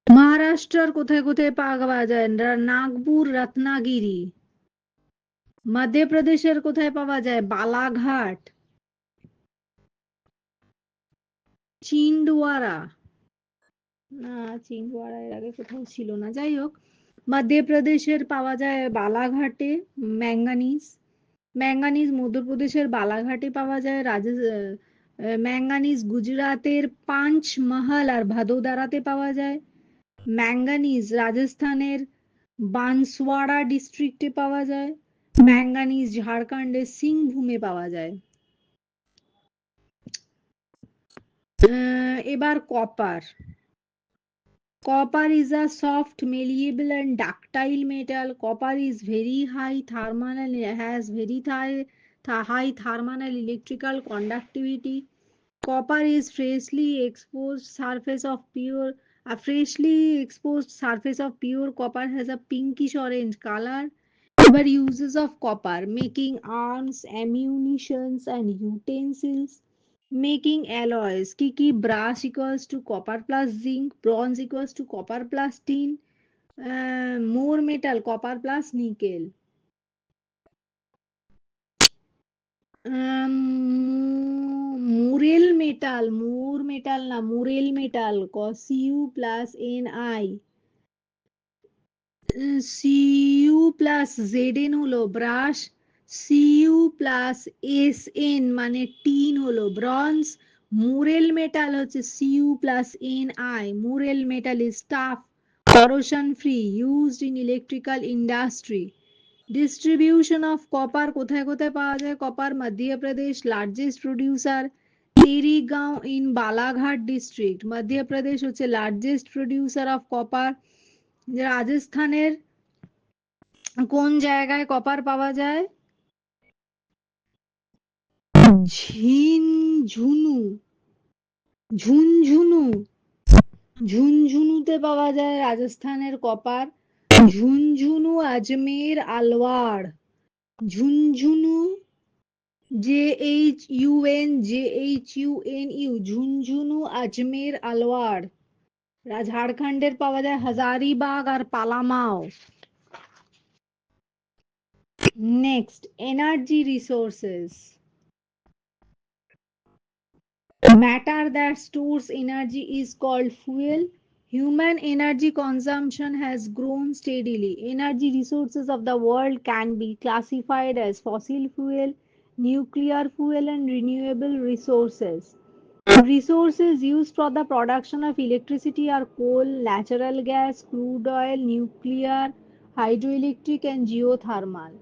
[SPEAKER 1] মহারাষ্ট্রের কোথায় কোথায় পাওয়া যায় নাগপুর রত্নাগিরি মধ্যপ্রদেশের কোথায় পাওয়া যায় বালাঘাট চিন্ডওয়ারা না চিন্ডওয়ারা এর আগে কোথাও ছিল না যাই হোক মধ্যপ্রদেশের পাওয়া যায় বালাঘাটে ম্যাঙ্গানিজ ম্যাঙ্গানিজ মধ্যপ্রদেশের বালাঘাটে পাওয়া যায় ম্যাঙ্গানিজ গুজরাটের পাঞ্চমহল আর ভাদোদারাতে পাওয়া যায় ম্যাঙ্গানিজ রাজস্থানের বানসওয়াড়া ডিস্ট্রিক্টে পাওয়া যায় ম্যাঙ্গানিজ ঝাড়খণ্ডের সিংভূমে পাওয়া যায় এবার copper Copper is a soft, malleable and ductile metal. Copper is very high thermal and has very high thermal and electrical conductivity. Copper is a freshly exposed surface of pure copper has a pinkish orange color. Ever uses of copper making arms, ammunitions and utensils. Making alloys কি কি brass equals to copper plus zinc bronze equals to copper plus tin more metal copper plus nickel মুর metal না Monel metal Cu plus Ni Cu plus Zn হলো brass Cu plus Sn মানে tin হলো bronze Monel metal হচ্ছে Cu plus Ni Monel metal is tough corrosion free used in electrical industry distribution of copper কোথায় কোথায় পাওয়া যায় copper Madhya Pradesh largest producer Terigaon in Balaghat district Madhya Pradesh হচ্ছে largest producer of copper রাজস্থানের কোন জায়গায় কপার পাওয়া যায় ঝিনঝুনু ঝুনঝুনু ঝুনঝুনুতে পাওয়া যায় রাজস্থানের কপার ঝুনঝুনু আজমের আলওয়াড় ঝুনঝুনু JHUN ঝুনঝুনু আজমের আলওয়াড় ঝাড়খণ্ডের পাওয়া যায় হাজারিবাগ আর Palamau next energy resources matter that stores energy is called fuel human energy consumption has grown steadily energy resources of the world can be classified as fossil fuel nuclear fuel and renewable resources resources used for the production of electricity are coal natural gas crude oil nuclear hydroelectric and geothermal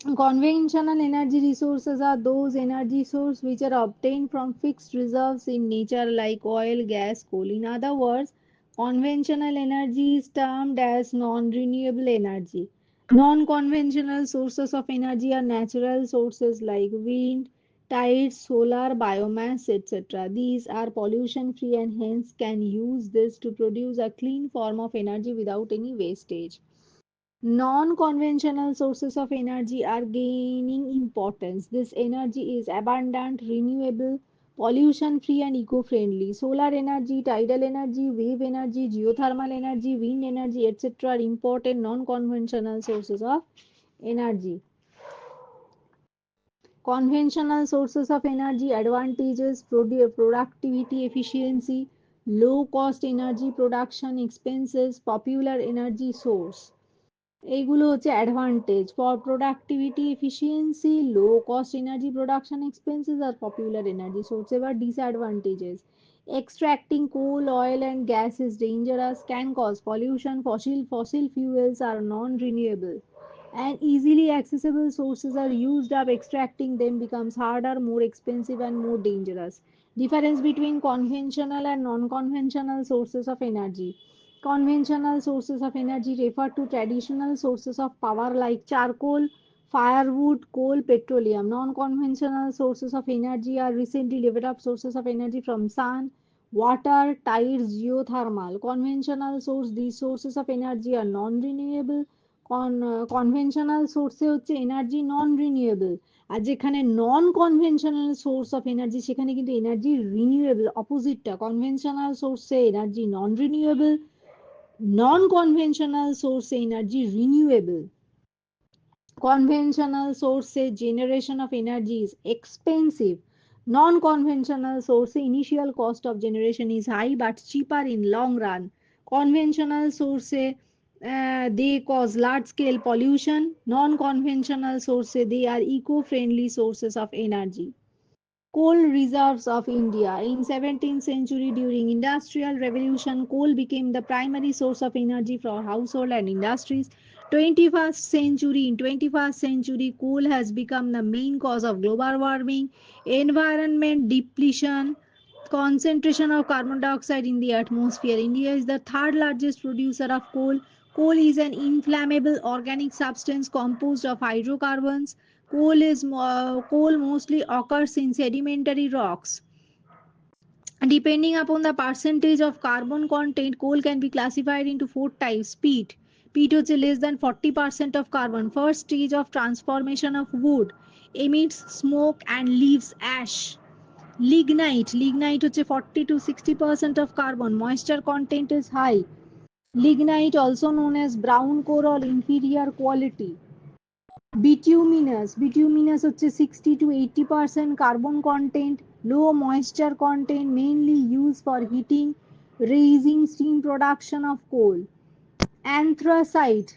[SPEAKER 1] Conventional energy resources are those energy sources which are obtained from fixed reserves in nature like oil, gas, coal. In other words, conventional energy is termed as non-renewable energy. Non-conventional sources of energy are natural sources like wind, tides, solar, biomass, etc. These are pollution free and hence can use this to produce a clean form of energy without any wastage. Non-conventional sources of energy are gaining importance. This energy is abundant, renewable, pollution-free and eco-friendly. Solar energy, tidal energy, wave energy, geothermal energy, wind energy, etc. are important non-conventional sources of energy. Conventional sources of energy advantages, productivity, efficiency, low cost energy production, expenses, popular energy source. এইগুলো হচ্ছে advantage for productivity efficiency low cost energy production expenses আর popular energy source এবার disadvantages extracting coal oil and gas is dangerous can cause pollution fossil fuels are non renewable and easily accessible sources are used up extracting them becomes harder more expensive and more dangerous difference between conventional and non-conventional sources of energy. Conventional sources of energy refer to traditional sources of power like charcoal, firewood, coal, petroleum. Non-conventional sources of energy are recently developed sources of energy from sun, water, tides, geothermal. Conventional source these sources of energy are non-renewable. Conventional সোর্সে হচ্ছে energy non renewable আর যেখানে non conventional source of energy সেখানে কিন্তু energy renewable অপোজিটটা conventional সোর্সে energy non renewable non-conventional source energy renewable conventional source generation of energy is expensive non-conventional source initial cost of generation is high but cheaper in long run conventional source they cause large scale pollution non-conventional source they are eco-friendly sources of energy. Coal reserves of India. In 17th century during industrial revolution, coal became the primary source of energy for household and industries. 21st century, coal has become the main cause of global warming, environment depletion, concentration of carbon dioxide in the atmosphere. India is the third largest producer of coal. Coal is an inflammable organic substance composed of hydrocarbons. Coal mostly occurs in sedimentary rocks. Depending upon the percentage of carbon content, coal can be classified into four types. Peat. Peat is less than 40% of carbon. First stage of transformation of wood emits smoke and leaves ash. Lignite হচ্ছে 40 to 60% of carbon. Moisture content is high. Lignite also known as brown coal or inferior quality. Bituminous হচ্ছে 60 to 80% carbon content, low moisture content, mainly used for heating, raising steam production of coal. Anthracite,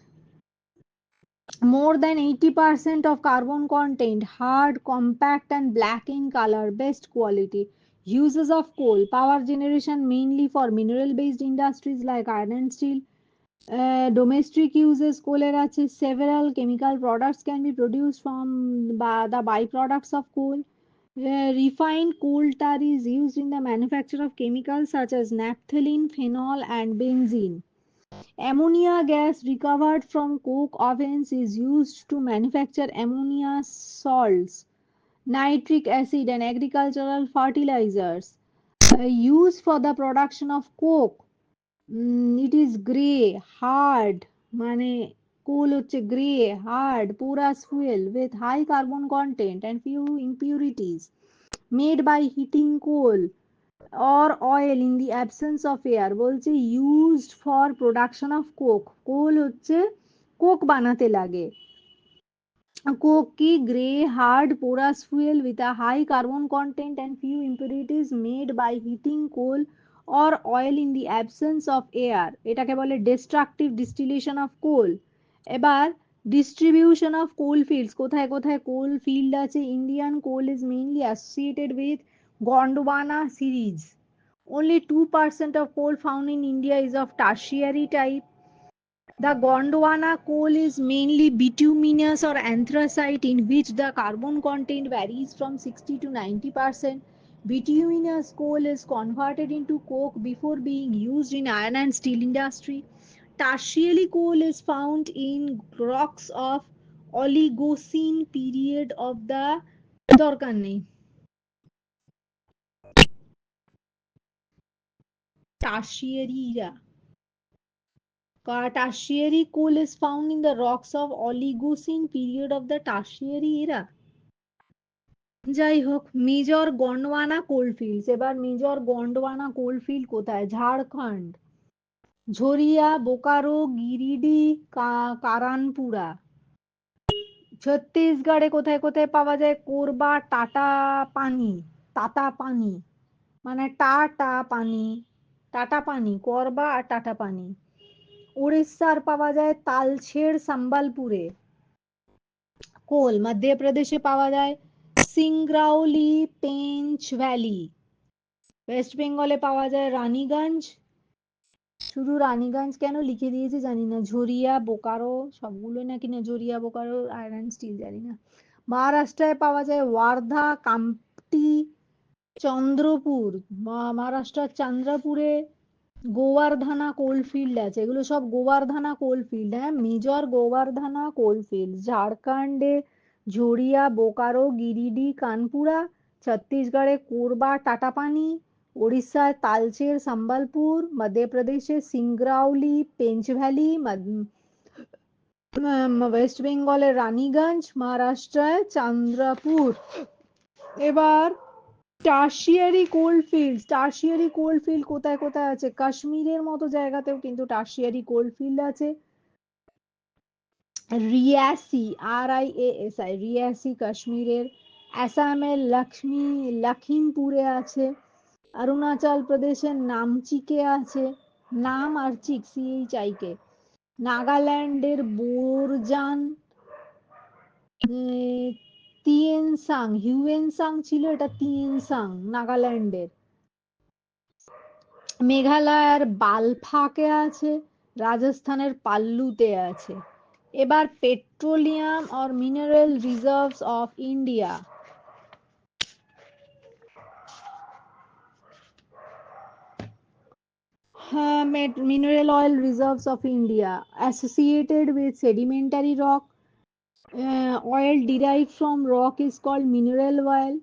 [SPEAKER 1] more than 80% of carbon content, hard, compact and black in color, best quality. Uses of coal, power generation mainly for mineral based industries like iron and steel. Domestic uses coal আছে several chemical products can be produced from the byproducts of coal. Refined coal tar is used in the manufacture of chemicals such as naphthalene, phenol and benzene. Ammonia gas recovered from coke ovens is used to manufacture ammonia salts, nitric acid and agricultural fertilizers. Used for the production of coke. It is grey, hard, মানে coal হচ্ছে grey, hard, porous fuel with high carbon content and few impurities. Made by heating coal or oil in the absence of air বলছে used for production of coke coal হচ্ছে coke বানাতে লাগে coke की grey hard porous fuel with a high carbon content and few impurities made by heating coal or oil in the absence of air এটাকে বলে destructive distillation of coal এবার distribution of coal fields কোথায় কোথায় coal field আছে Indian coal is mainly associated with Gondwana series only 2% of coal found in India is of tertiary type The Gondwana coal is mainly bituminous or anthracite, in which the carbon content varies from 60 to 90%. Bituminous coal is converted into coke before being used in iron and steel industry. Tertiary coal is found in rocks of Oligocene period of the দরকার নেই Tertiary era. Tertiary coal is found in the rocks of Oligocene period of the Tertiary era. যাই হোক, major Gondwana coalfields. এবার major Gondwana coalfield কোথায়? ঝাড়খণ্ড, ঝরিয়া, বোকারো, গিরিডি, কারানপুরা। ছত্তিশগড়ে কোথায় কোথায় পাওয়া যায়? কোরবা, টাটা পানি, তাতা পানি, মানে টাটা পানি, টাটা পানি, করবা আর টাটা পানি। উড়িষ্যার পাওয়া যায় তালছেড়, সম্বলপুরে। কোল মধ্যপ্রদেশে পাওয়া যায় সিংগ্রাউলি, পেঞ্চ ভ্যালি। ওয়েস্ট বেঙ্গলে পাওয়া যায় রানীগঞ্জ। শুধু রানীগঞ্জ কেন লিখে দিয়েছে জানি না। ঝরিয়া, বোকারো, সবগুলো নাকি না, ঝরিয়া, বোকারো, আয়রন স্টিল জানি না। মহারাষ্ট্রায় পাওয়া যায় ওয়ার্ধা, কাম্পটি, চন্দ্রপুর। মহারাষ্ট্রের চন্দ্রপুরে গোবর্ধনা কোলফিল্ড আছে। এগুলো সব গোবর্ধনা কোলফিল্ড, হ্যাঁ, মেজর গোবর্ধনা কোলফিল্ড। ঝাড়খণ্ডে ঝরিয়া, বোকারো, গিরিডি, কানপুরা। ছত্তিশগড়ে কোরবা, টাটাপানি। উড়িষ্যায় তালচের, সম্বলপুর। মধ্যপ্রদেশে সিংগ্রাউলি, পেঞ্চ ভ্যালি। ওয়েস্ট বেঙ্গলে রানীগঞ্জ। মহারাষ্ট্রায় চন্দ্রপুর। এবার টারশিয়ারি কোলফিল্ড। টারশিয়ারি কোলফিল্ড কোথায় কোথায় আছে? কাশ্মীরের মতো জায়গাতেও কিন্তু টারশিয়ারি কোলফিল্ড আছে। রিয়াসি, RIASI, রিয়াসি কাশ্মীরের। আসামের লখিমপুরে আছে। অরুণাচল প্রদেশের নামচিকে আছে। নাম আর চিক, CHIK। নাগাল্যান্ডের বোরজান, তিয়ানসাং, হিউয়েনসাং ছিল, এটা তিয়ানসাং নাগাল্যান্ডের। মেঘালয়ের বালফাকে আছে। রাজস্থানের পাল্লুতে আছে। এবার petroleum or mineral reserves of India. Mineral oil reserves of India associated with sedimentary rock. Oil derived from rock is called mineral oil.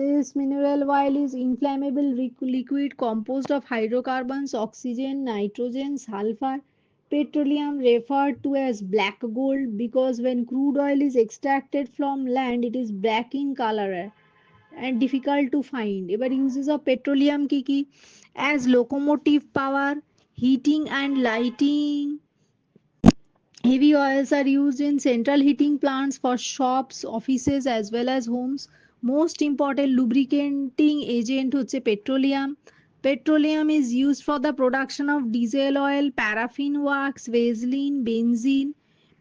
[SPEAKER 1] This mineral oil is inflammable liquid composed of hydrocarbons, oxygen, nitrogen, sulfur. Petroleum referred to as black gold because when crude oil is extracted from land, it is black in color and difficult to find. এবার uses of petroleum কি কি? As locomotive power, heating and lighting. Heavy oils are used in central heating plants for shops, offices as well as homes. Most important lubricating agent হচ্ছে petroleum. Petroleum is used for the production of diesel oil, paraffin wax, vaseline, benzene.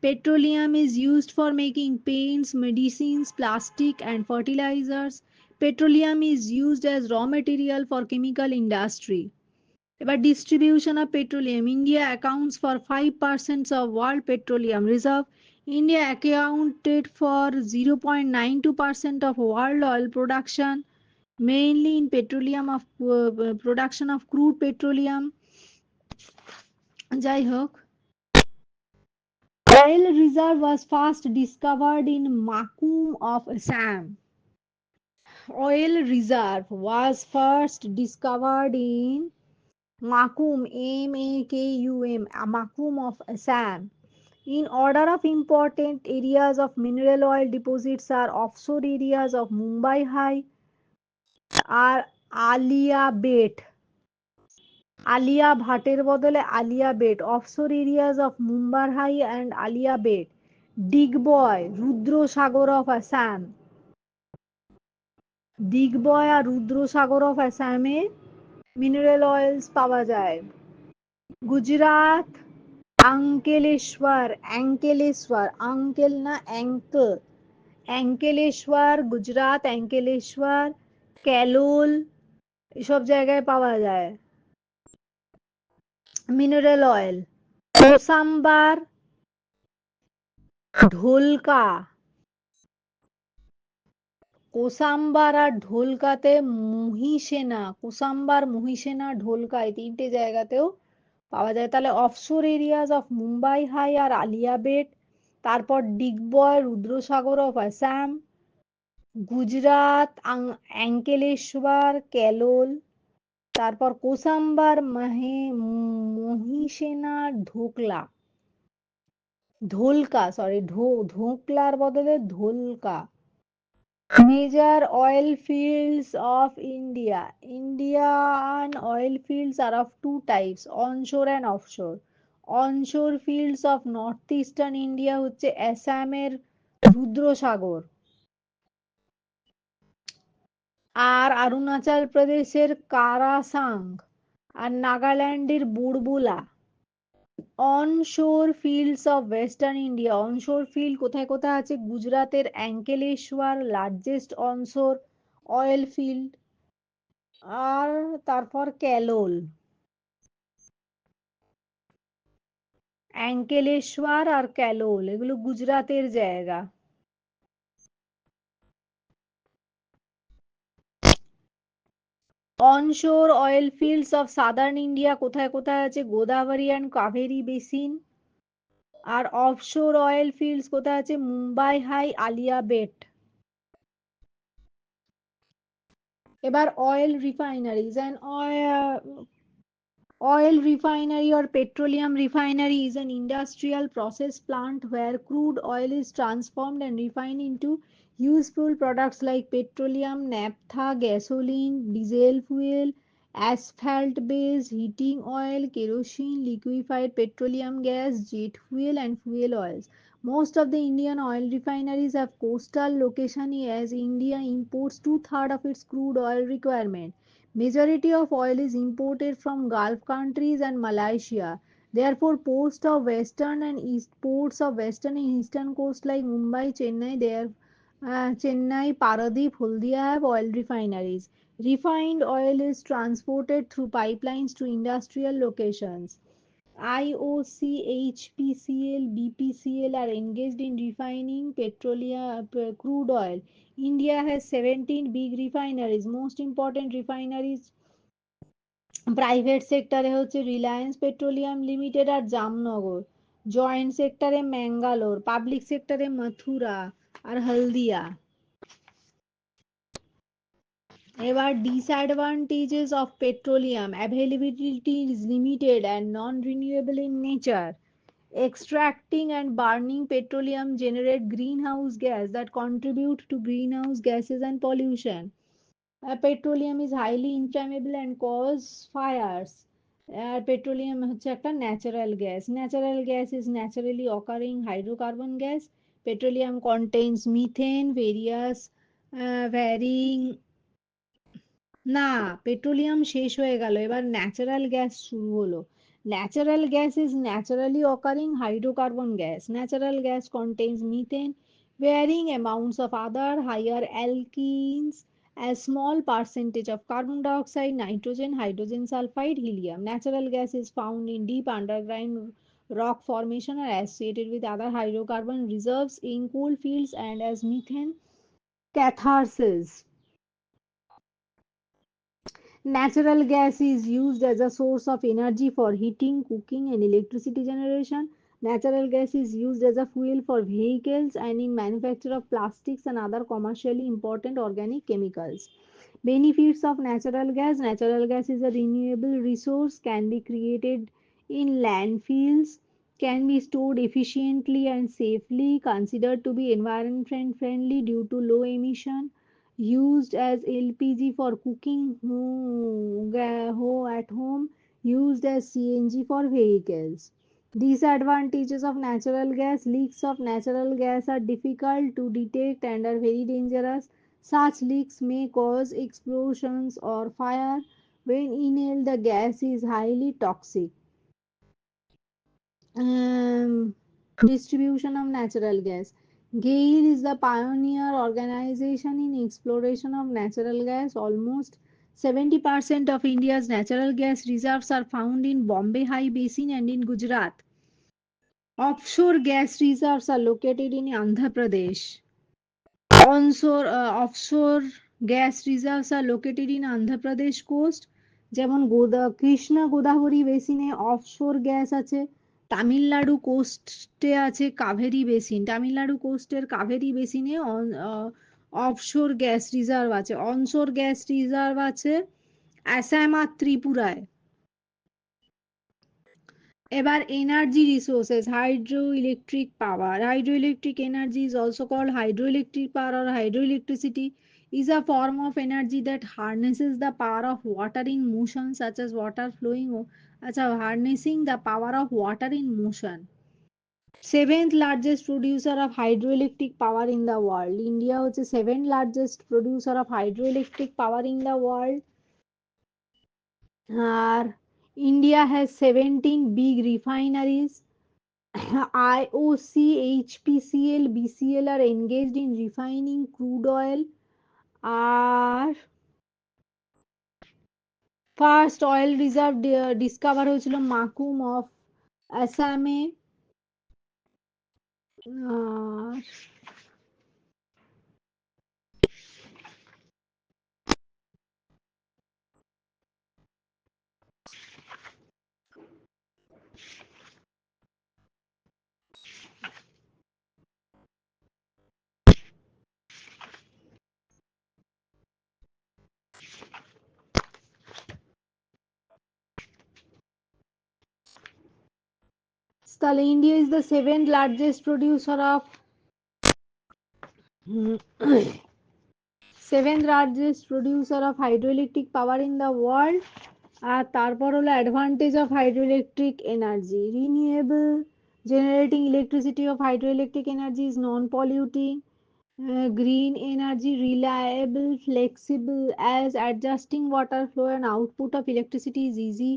[SPEAKER 1] Petroleum is used for making paints, medicines, plastic and fertilizers. Petroleum is used as raw material for chemical industry. এবার distribution of petroleum. India accounts for 5% of world petroleum reserve. India accounted for 0.92% of world oil production, mainly in petroleum of production of crude petroleum. যাই হোক, oil reserve was first discovered in Makum of Assam. Oil reserve was first discovered in Makum, Makum, Makum of Assam. In order of important areas of mineral oil deposits are offshore areas of Mumbai High, are Alia Bet. Alia ভাটের বদলে Alia Bet. Offshore areas of মুম্বার high and Alia Bet. Digboi, Rudrasagar of Assam. Digboi আর Rudrasagar of আসামে mineral oils পাওয়া যায়। Gujarat Ankleshwar, uncle না ankle, Ankleshwar, Gujarat Ankleshwar, Kalol, এসব জায়গায় পাওয়া যায় মিনারেল অয়েল। কোসাম্বার, ঢোলকা। কোসাম্বার আর ঢোলকাতে মহিষেনা, কোসাম্বার, মহিষেনা, ঢোলকা এই তিনটে জায়গাতেও পাওয়া যায়। তাহলে offshore areas of Mumbai high আর আলিয়াবেট, তারপর ডিগবয়, রুদ্রসাগর অফ আসাম, গুজরাট, অ্যাঙ্কেলেশ্বর, কেলোল, তারপর কোসাম্বার, মহিষেনা, ঢোকলা, ঢোলকা, সরি, ঢোকলার বদলে ঢোলকা। Major oil fields of India. Indian oil fields are of two types, onshore and offshore. Onshore fields of northeastern India হচ্ছে আসামের রুদ্রসাগর, আর অরুণাচল প্রদেশের কারাসাং, আর নাগাল্যান্ডের বুড়বুলা। Onshore fields of western India, onshore field কোথায় কোথায় আছে? গুজরাতের Ankleshwar, largest onshore oil field, আর তারপর ক্যালোল, অ্যাঙ্কেলেশ্বর আর ক্যালোল, এগুলো গুজরাতের জায়গা। Onshore oil fields of southern India কোথায় কোথায় আছে? Godavari and Kaveri basin. আর অফশোর অয়েল ফিল্ডস কোথায় আছে? মুম্বাই হাই, আলিয়া বেট। এবার oil refineries and oil refinery or petroleum refinery is an industrial process plant where crude oil is transformed and refined into useful products like petroleum, naphtha, gasoline, diesel fuel, asphalt base, heating oil, kerosene, liquefied petroleum gas, jet fuel, and fuel oils. Most of the Indian oil refineries have coastal location as India imports two-thirds of its crude oil requirement. Majority of oil is imported from Gulf countries and Malaysia. Therefore, ports of western and eastern coast like Mumbai, Chennai, Paradip, Haldia have oil refineries. Refined oil is transported through pipelines to industrial locations. IOC, HPCL, BPCL are engaged in refining petroleum crude oil. India has 17 big refineries. Most important refineries private সেক্টরে হচ্ছে Reliance petroleum limited আর Jamnagar, joint সেক্টরে Mangalore, public সেক্টরে মথুরা আর হলদিয়া। এবার disadvantages of petroleum: availability is limited and non-renewable in nature. Extracting and burning petroleum generate greenhouse gas that contribute to greenhouse gases and pollution. Petroleum is highly inflammable and cause fires. Petroleum হচ্ছে একটা natural gas. Natural gas is naturally occurring hydrocarbon gas. Petroleum contains methane, varying. না, petroleum শেষ হয়ে গেল, এবার natural gas শুরু হলো। Natural gas is naturally occurring hydrocarbon gas. Natural gas contains methane, varying amounts of other higher alkenes, a small percentage of carbon dioxide, nitrogen, hydrogen sulfide, helium. Natural gas is found in deep underground rock formation or associated with other hydrocarbon reserves in coal fields and as methane catharsis. Natural gas is used as a source of energy for heating, cooking, and electricity generation. Natural gas is used as a fuel for vehicles and in manufacture of plastics and other commercially important organic chemicals. Benefits of natural gas: natural gas is a renewable resource, can be created in landfills, can be stored efficiently and safely, considered to be environment friendly due to low emission, used as LPG for cooking at home, used as CNG for vehicles. Disadvantages of natural gas: leaks of natural gas are difficult to detect and are very dangerous. Such leaks may cause explosions or fire. When inhaled, the gas is highly toxic. Um, Distribution of natural gas. GAIL is the pioneer organization in exploration of natural gas. Almost 70% of India's natural gas reserves are found in Bombay High Basin and in Gujarat. Offshore gas reserves are located in Andhra Pradesh. Offshore gas reserves are located in Andhra Pradesh coast. যেমন কৃষ্ণা গোদাবরী বেসিনে offshore gas আছে, তামিলনাড়ু কোস্টে আছে Kaveri basin, Tamil Nadu কোস্টের কাভেরি বেসিনে offshore gas reserve আছে, onshore gas reserve আছে আসাম আর ত্রিপুরায়। এবার energy resources, hydro electric power, hydro electric energy is also called hydro electric power or hydroelectricity is a form of energy that harnesses the power of water in motion such as water flowing আচ্ছা harnessing the power of water in motion. Seventh largest producer of hydroelectric power in the world, India হচ্ছে seventh largest producer of hydroelectric power in the world. আর India has 17 big refineries. IOC, HPCL, BCL are engaged in refining crude oil. আর first oil reserve discover হয়েছিল Makum of আসামে। আর তাহলে India is the seventh largest producer of seventh largest producer of hydroelectric power in the world. আর তারপর হলো advantage of hydroelectric energy, renewable generating electricity of hydroelectric energy is non-polluting, green energy, reliable, flexible, as adjusting water flow and output of electricity is easy.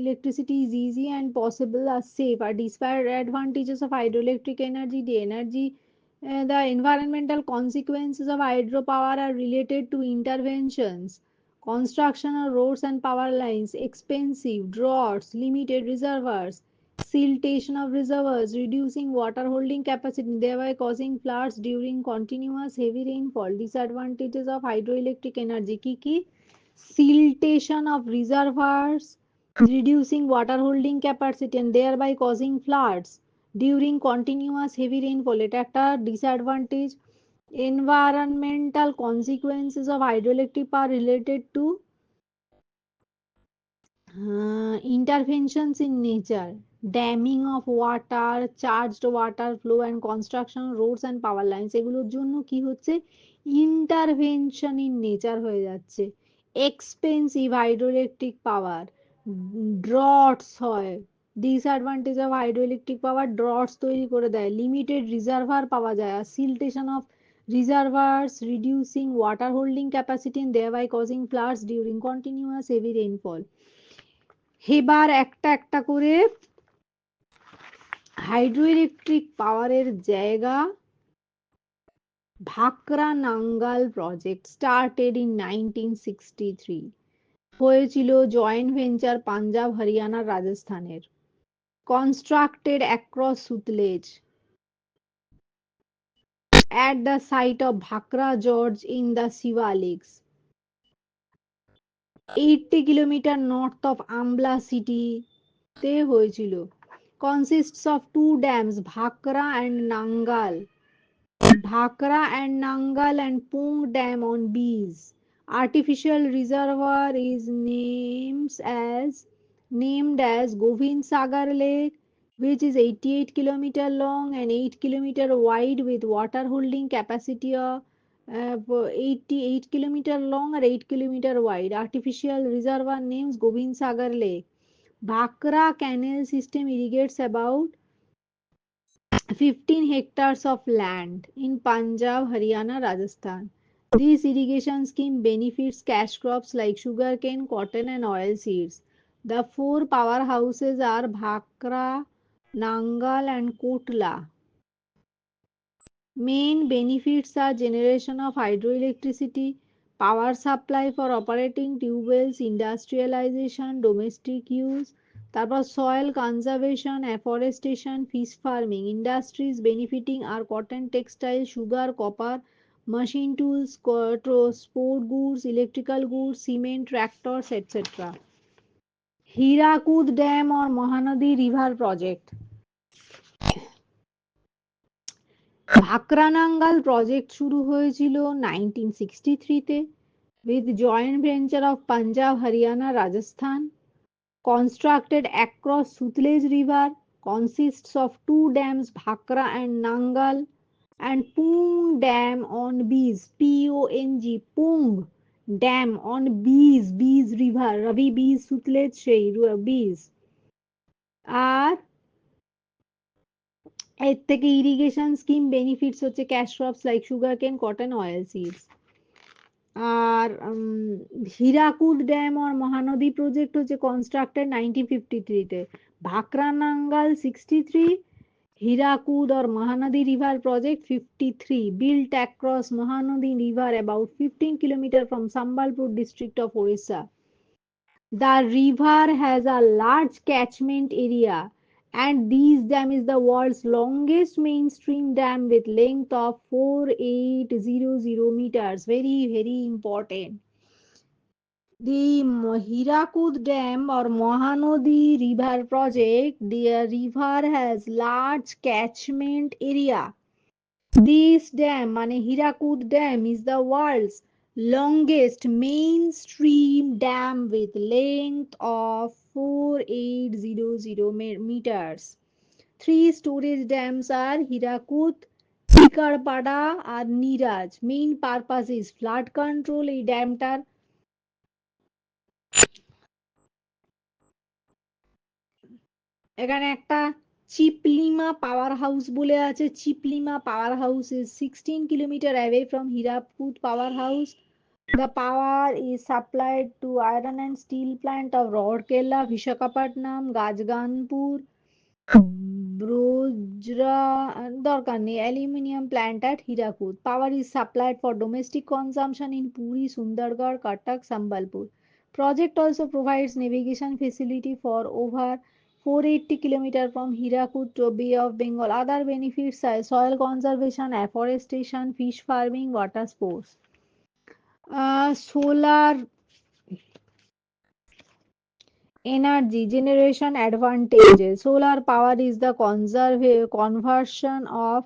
[SPEAKER 1] Electricity is easy and possible are safe. Are despite advantages of hydroelectric energy, the environmental consequences of hydropower are related to interventions, construction of roads and power lines, expensive, droughts, limited reservoirs, siltation of reservoirs, reducing water holding capacity, thereby causing floods during continuous heavy rainfall. Disadvantages of hydroelectric energy কি? Siltation of reservoirs, reducing water holding capacity and thereby causing floods during continuous heavy rainfall. এটা একটা disadvantage. Environmental consequences of hydroelectric power related to interventions in nature, damming of water, charged water flow and construction of roads and power lines, এগুলোর জন্য কি হচ্ছে intervention in nature হয়ে যাচ্ছে। Expensive hydroelectric পাওয়ার, ড্রটস হয়, disadvantage of hydroelectric পাওয়ার ড্রটস তৈরি করে দেয়, লিমিটেড রিজার্ভার পাওয়া যায়, আর siltation of reservoirs, reducing water holding capacity and thereby causing floods during continuous heavy rainfall. এবার একটা একটা করে হাইড্রোইলেকট্রিক পাওয়ারের জায়গা। Bhakra Nangal project started in 1963, হয়েছিল জয়েন্ট ভেঞ্চার পাঞ্জাব হরিয়ানা রাজস্থানের। Constructed across Sutlej at the site of Bhakra Gorge in the Shivaliks, 80 kilometre north of আমলা সিটিতে হয়েছিল। Consists of two dams, Bhakra and Nangal and Pung Dam on Bees. Artificial reservoir is named as Govind Sagar Lake, which is 88 kilometer long and 8 kilometer wide with water holding capacity of 88 kilometer long or 8 kilometer wide. Artificial reservoir names Govind Sagar Lake. Bhakra canal system irrigates about 15 hectares of land in Punjab, Haryana, Rajasthan. This irrigation scheme benefits cash crops like sugarcane, cotton, and oilseeds. The four powerhouses are Bhakra, Nangal, and Kotla. Main benefits are generation of hydroelectricity, power supply for operating tube wells, industrialization, domestic use, তারপর soil conservation, afforestation, fish farming. Industries benefiting আর cotton, textile, sugar, copper, machine tools, sport goods, electrical goods, cement, tractors, etc. Hirakud Dam or Mahanadi River Project. Bhakra Nangal project শুরু হয়েছিল 1963-তে with joint venture of Punjab, Haryana, Rajasthan. Constructed across Sutlej River, consists of two dams, Bhakra and Nangal, and Pung Dam on Bees, Pong, Pung Dam on Bees River, Ravi Bees, Sutlej সেই Bees। আর এর থেকে irrigation scheme benefits হচ্ছে cash crops like sugar cane, cotton, oil seeds. আর Hirakud dam আর Mahanadi project হচ্ছে constructed 1953-তে, Bhakra Nangal 63, Hirakud or Mahanadi River Project 53, built across Mahanadi River about 15 kilometers from Sambalpur district of Orissa. The river has a large catchment area, and this dam is the world's longest mainstream dam with length of 4800 meters. Very, very important. The Hirakud Dam or Mahanadi River Project, the river has large catchment area. This dam, মানে Hirakud Dam, is the world's longest mainstream dam with length of 4800 meters. Three storage dams are Hirakud, Tikarpada and Niraj. Main purpose is flood control. এই ড্যামটার এখানে একটা চিপলিমা power house বলে আছে। চিপলিমা power house is 16 kilometer away from Hirakud power house. The power is supplied to iron and steel plant of Rourkela, Visakhapatnam, Gajganpur, Brojra, দরকার নেই, aluminium plant at Hirakud. Power is supplied for domestic consumption in Puri, Sundargarh, Cuttack, Sambalpur. Project also provides navigation facility for over 480 kilometers from Hirakud to Bay of Bengal. Other benefits are soil conservation, afforestation, fish farming, water sports. Solar energy generation advantages. Solar power is the conversion of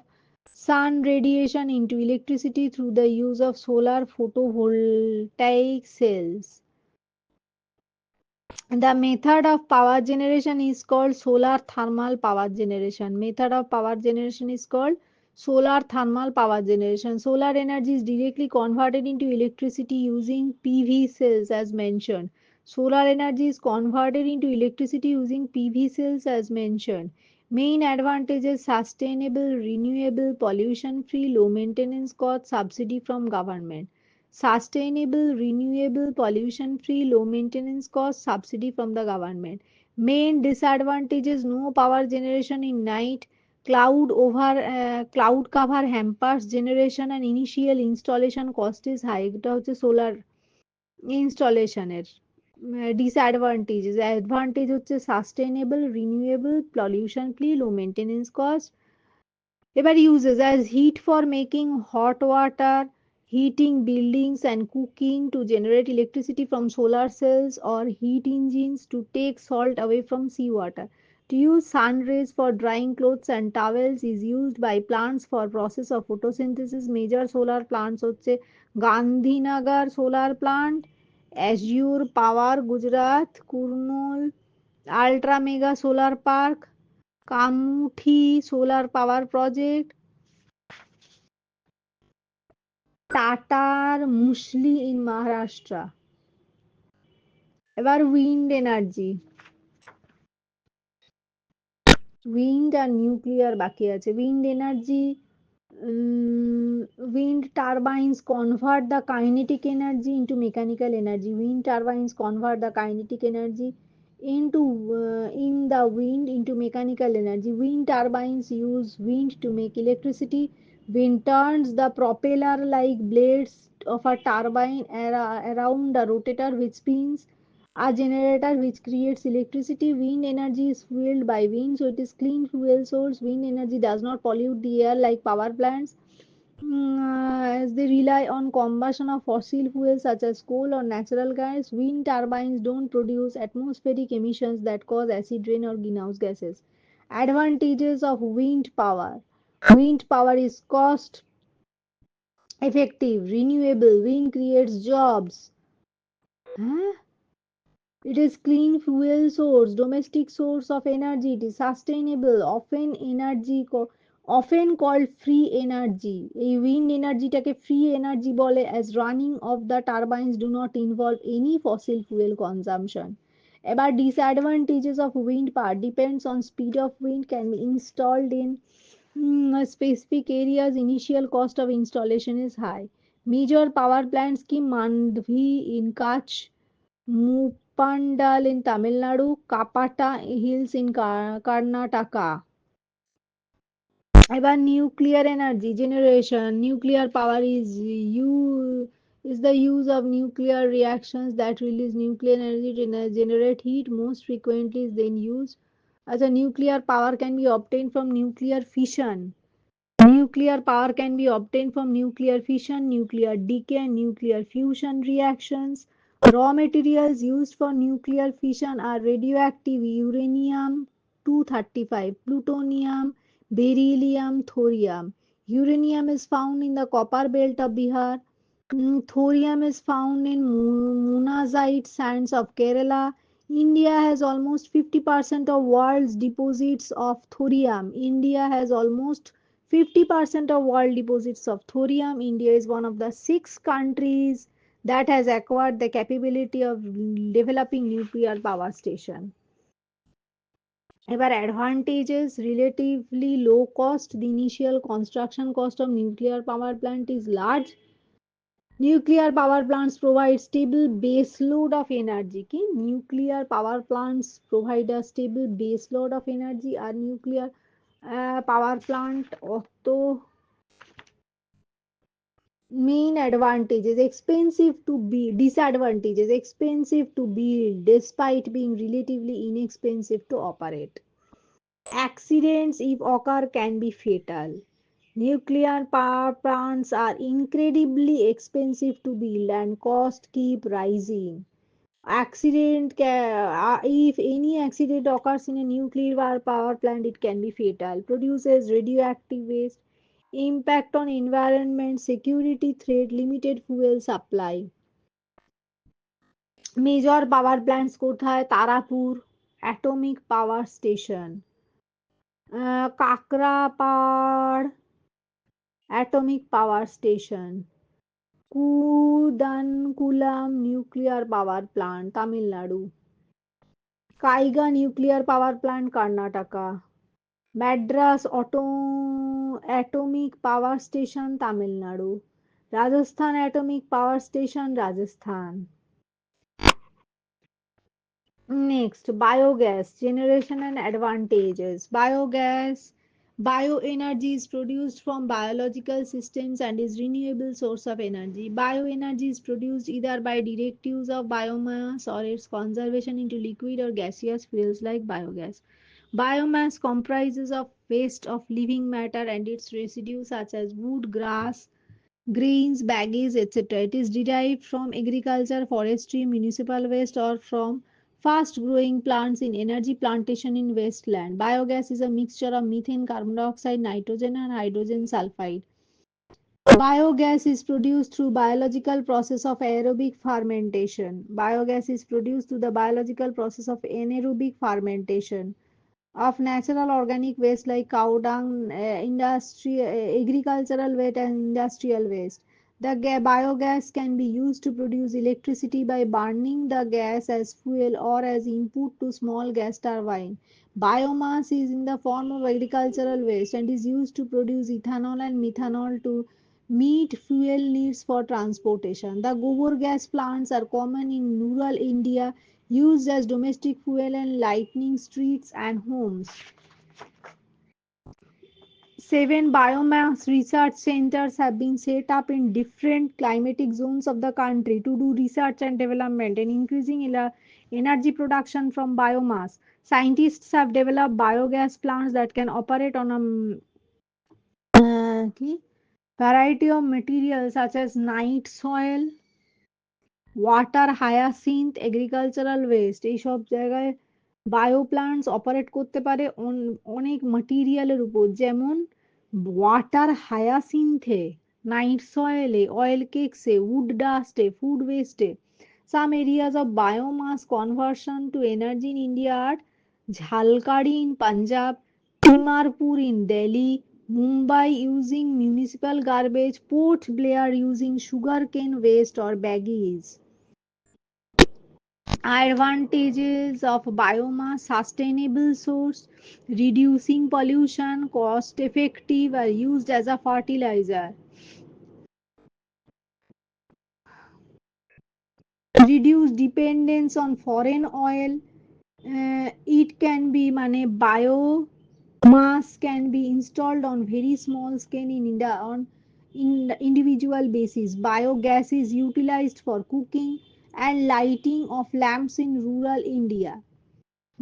[SPEAKER 1] sun radiation into electricity through the use of solar photovoltaic cells. The method of power generation is called solar thermal power generation. Method of power generation is called solar thermal power generation. Solar energy is directly converted into electricity using PV cells as mentioned. Solar energy is converted into electricity using PV cells as mentioned. Main advantages: sustainable, renewable, pollution free, low maintenance cost, subsidy from government. Sustainable, renewable, pollution free, low maintenance cost, subsidy from the government. Main disadvantages: no power generation in night, cloud cover hampers generation, and initial installation cost is high. এটা হচ্ছে solar ইনস্টলেশনের disadvantages. Advantage হচ্ছে sustainable, renewable, pollution free, লো maintenance cost. এবার uses as heat for making hot water, heating buildings and cooking, to generate electricity from solar cells, or heat engines to take salt away from seawater. To use sun rays for drying clothes and towels is used by plants for process of photosynthesis. Major solar plants হচ্ছে Gandhinagar solar plant, Azure Power Gujarat, Kurnool Ultra Mega Solar Park, Kamuthi solar power project, টাটার মুসলি in Maharashtra. এবার wind energy, wind আর nuclear বাকি আছে। Wind energy, wind turbines convert the kinetic energy into mechanical energy. Wind turbines convert the kinetic energy into in the wind into mechanical energy. Wind turbines use wind to make electricity. Wind turns the propeller like blades of a turbine around a rotator which spins. A generator which creates electricity. Wind energy is fueled by wind, so it is clean fuel source. Wind energy does not pollute the air like power plants, as they rely on combustion of fossil fuels such as coal or natural gas. Wind turbines don't produce atmospheric emissions that cause acid rain or greenhouse gases. Advantages of wind power. Wind power is cost effective, renewable. Wind creates jobs. Huh? It is clean fuel source, domestic source of energy. It is sustainable, often called free energy. এই wind এনার্জিটাকে free energy বলে, as running of the turbines do not involve any fossil fuel consumption. এবার disadvantages of wind power depends on speed of wind, can be installed in specific areas. Initial cost of installation is high. Major power plants ki Mandvi in Kutch, Muppandal in Tamil Nadu, Kapata Hills in Karnataka. About nuclear energy generation, nuclear power is the use of nuclear reactions that release nuclear energy to generate heat. Most frequently is then used as a nuclear power can be obtained from nuclear fission. Nuclear power can be obtained from nuclear fission, nuclear decay, and nuclear fusion reactions. Raw materials used for nuclear fission are radioactive uranium 235, plutonium, beryllium, thorium. Uranium is found in the copper belt of Bihar. Thorium is found in monazite sands of Kerala. India has almost 50% of world's deposits of thorium. India has almost 50% of world deposits of thorium. India is one of the 6 countries that has acquired the capability of developing nuclear power station. এবার advantages, relatively low cost. The initial construction cost of nuclear power plant is large. Nuclear power plants provide stable base load of energy. Ki nuclear power plants provide a stable base load of energy. আর nuclear power plant অত main advantages expensive to build, disadvantages expensive to build despite being relatively inexpensive to operate. Accidents, if occur, can be fatal. Nuclear power plants are incredibly expensive to build and cost keep rising. If any accident occurs in a nuclear power plant, it can be fatal. Produces radioactive waste, impact on environment, security threat, limited fuel supply. Major power plants কোথায়? Tarapur atomic power station, Kakrapar atomic power station, Kudankulam nuclear power plant, Tamil Nadu, Kaiga nuclear power plant, Karnataka, Madras atomic power station, Tamil Nadu, Rajasthan atomic power station, Rajasthan. Next, biogas generation and advantages. Bioenergy is produced from biological systems and is renewable source of energy. Bioenergy is produced either by direct use of biomass or its conservation into liquid or gaseous fuels like biogas. Biomass comprises of waste of living matter and its residues such as wood, grass, grains, baggage, etc. It is derived from agriculture, forestry, municipal waste, or from fast growing plants in energy plantation in wasteland. Biogas is a mixture of methane, carbon dioxide, nitrogen, and hydrogen sulfide. Biogas is produced through biological process of aerobic fermentation. Biogas is produced through the biological process of anaerobic fermentation of natural organic waste like cow dung, agricultural waste, and industrial waste. The biogas can be used to produce electricity by burning the gas as fuel or as input to small gas turbine. Biomass is in the form of agricultural waste and is used to produce ethanol and methanol to meet fuel needs for transportation. The gobar gas plants are common in rural India, used as domestic fuel and lighting streets and homes. 7 biomass research centers have been set up in different climatic zones of the country to do research and development and increasing Energy production from biomass. Scientists have developed biogas plants that can operate on a কি? variety of materials such as night soil, water hyacinth agricultural West এইসব জায়গায় bio plants operate করতে পারে অনেক ম্যাটেরিয়ালের উপর যেমন water হায়াসিন্থে নাইট সয়েলে অয়েল কেকসে উড ডাস্টে ফুড ওয়েস্টে some areas of biomass conversion to energy in India are Jhalkari in Punjab, Timarpur in Delhi, Mumbai using municipal garbage, Port Blair using sugarcane waste or baggies. Advantages of biomass: sustainable source, reducing pollution, cost effective, are used as a fertilizer, reduce dependence on foreign oil. It can be biomass can be installed on very small scale on individual basis. Biogas is utilized for cooking and lighting of lamps in rural India.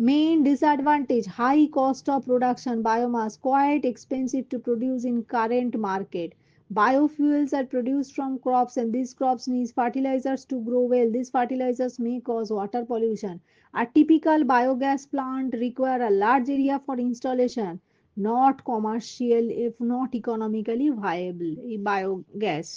[SPEAKER 1] Main disadvantage: high cost of production. Biomass quite expensive to produce in current market. Biofuels are produced from crops and these crops need fertilizers to grow well. These fertilizers may cause water pollution. A typical biogas plant require a large area for installation, not commercial if not economically viable. Biogas.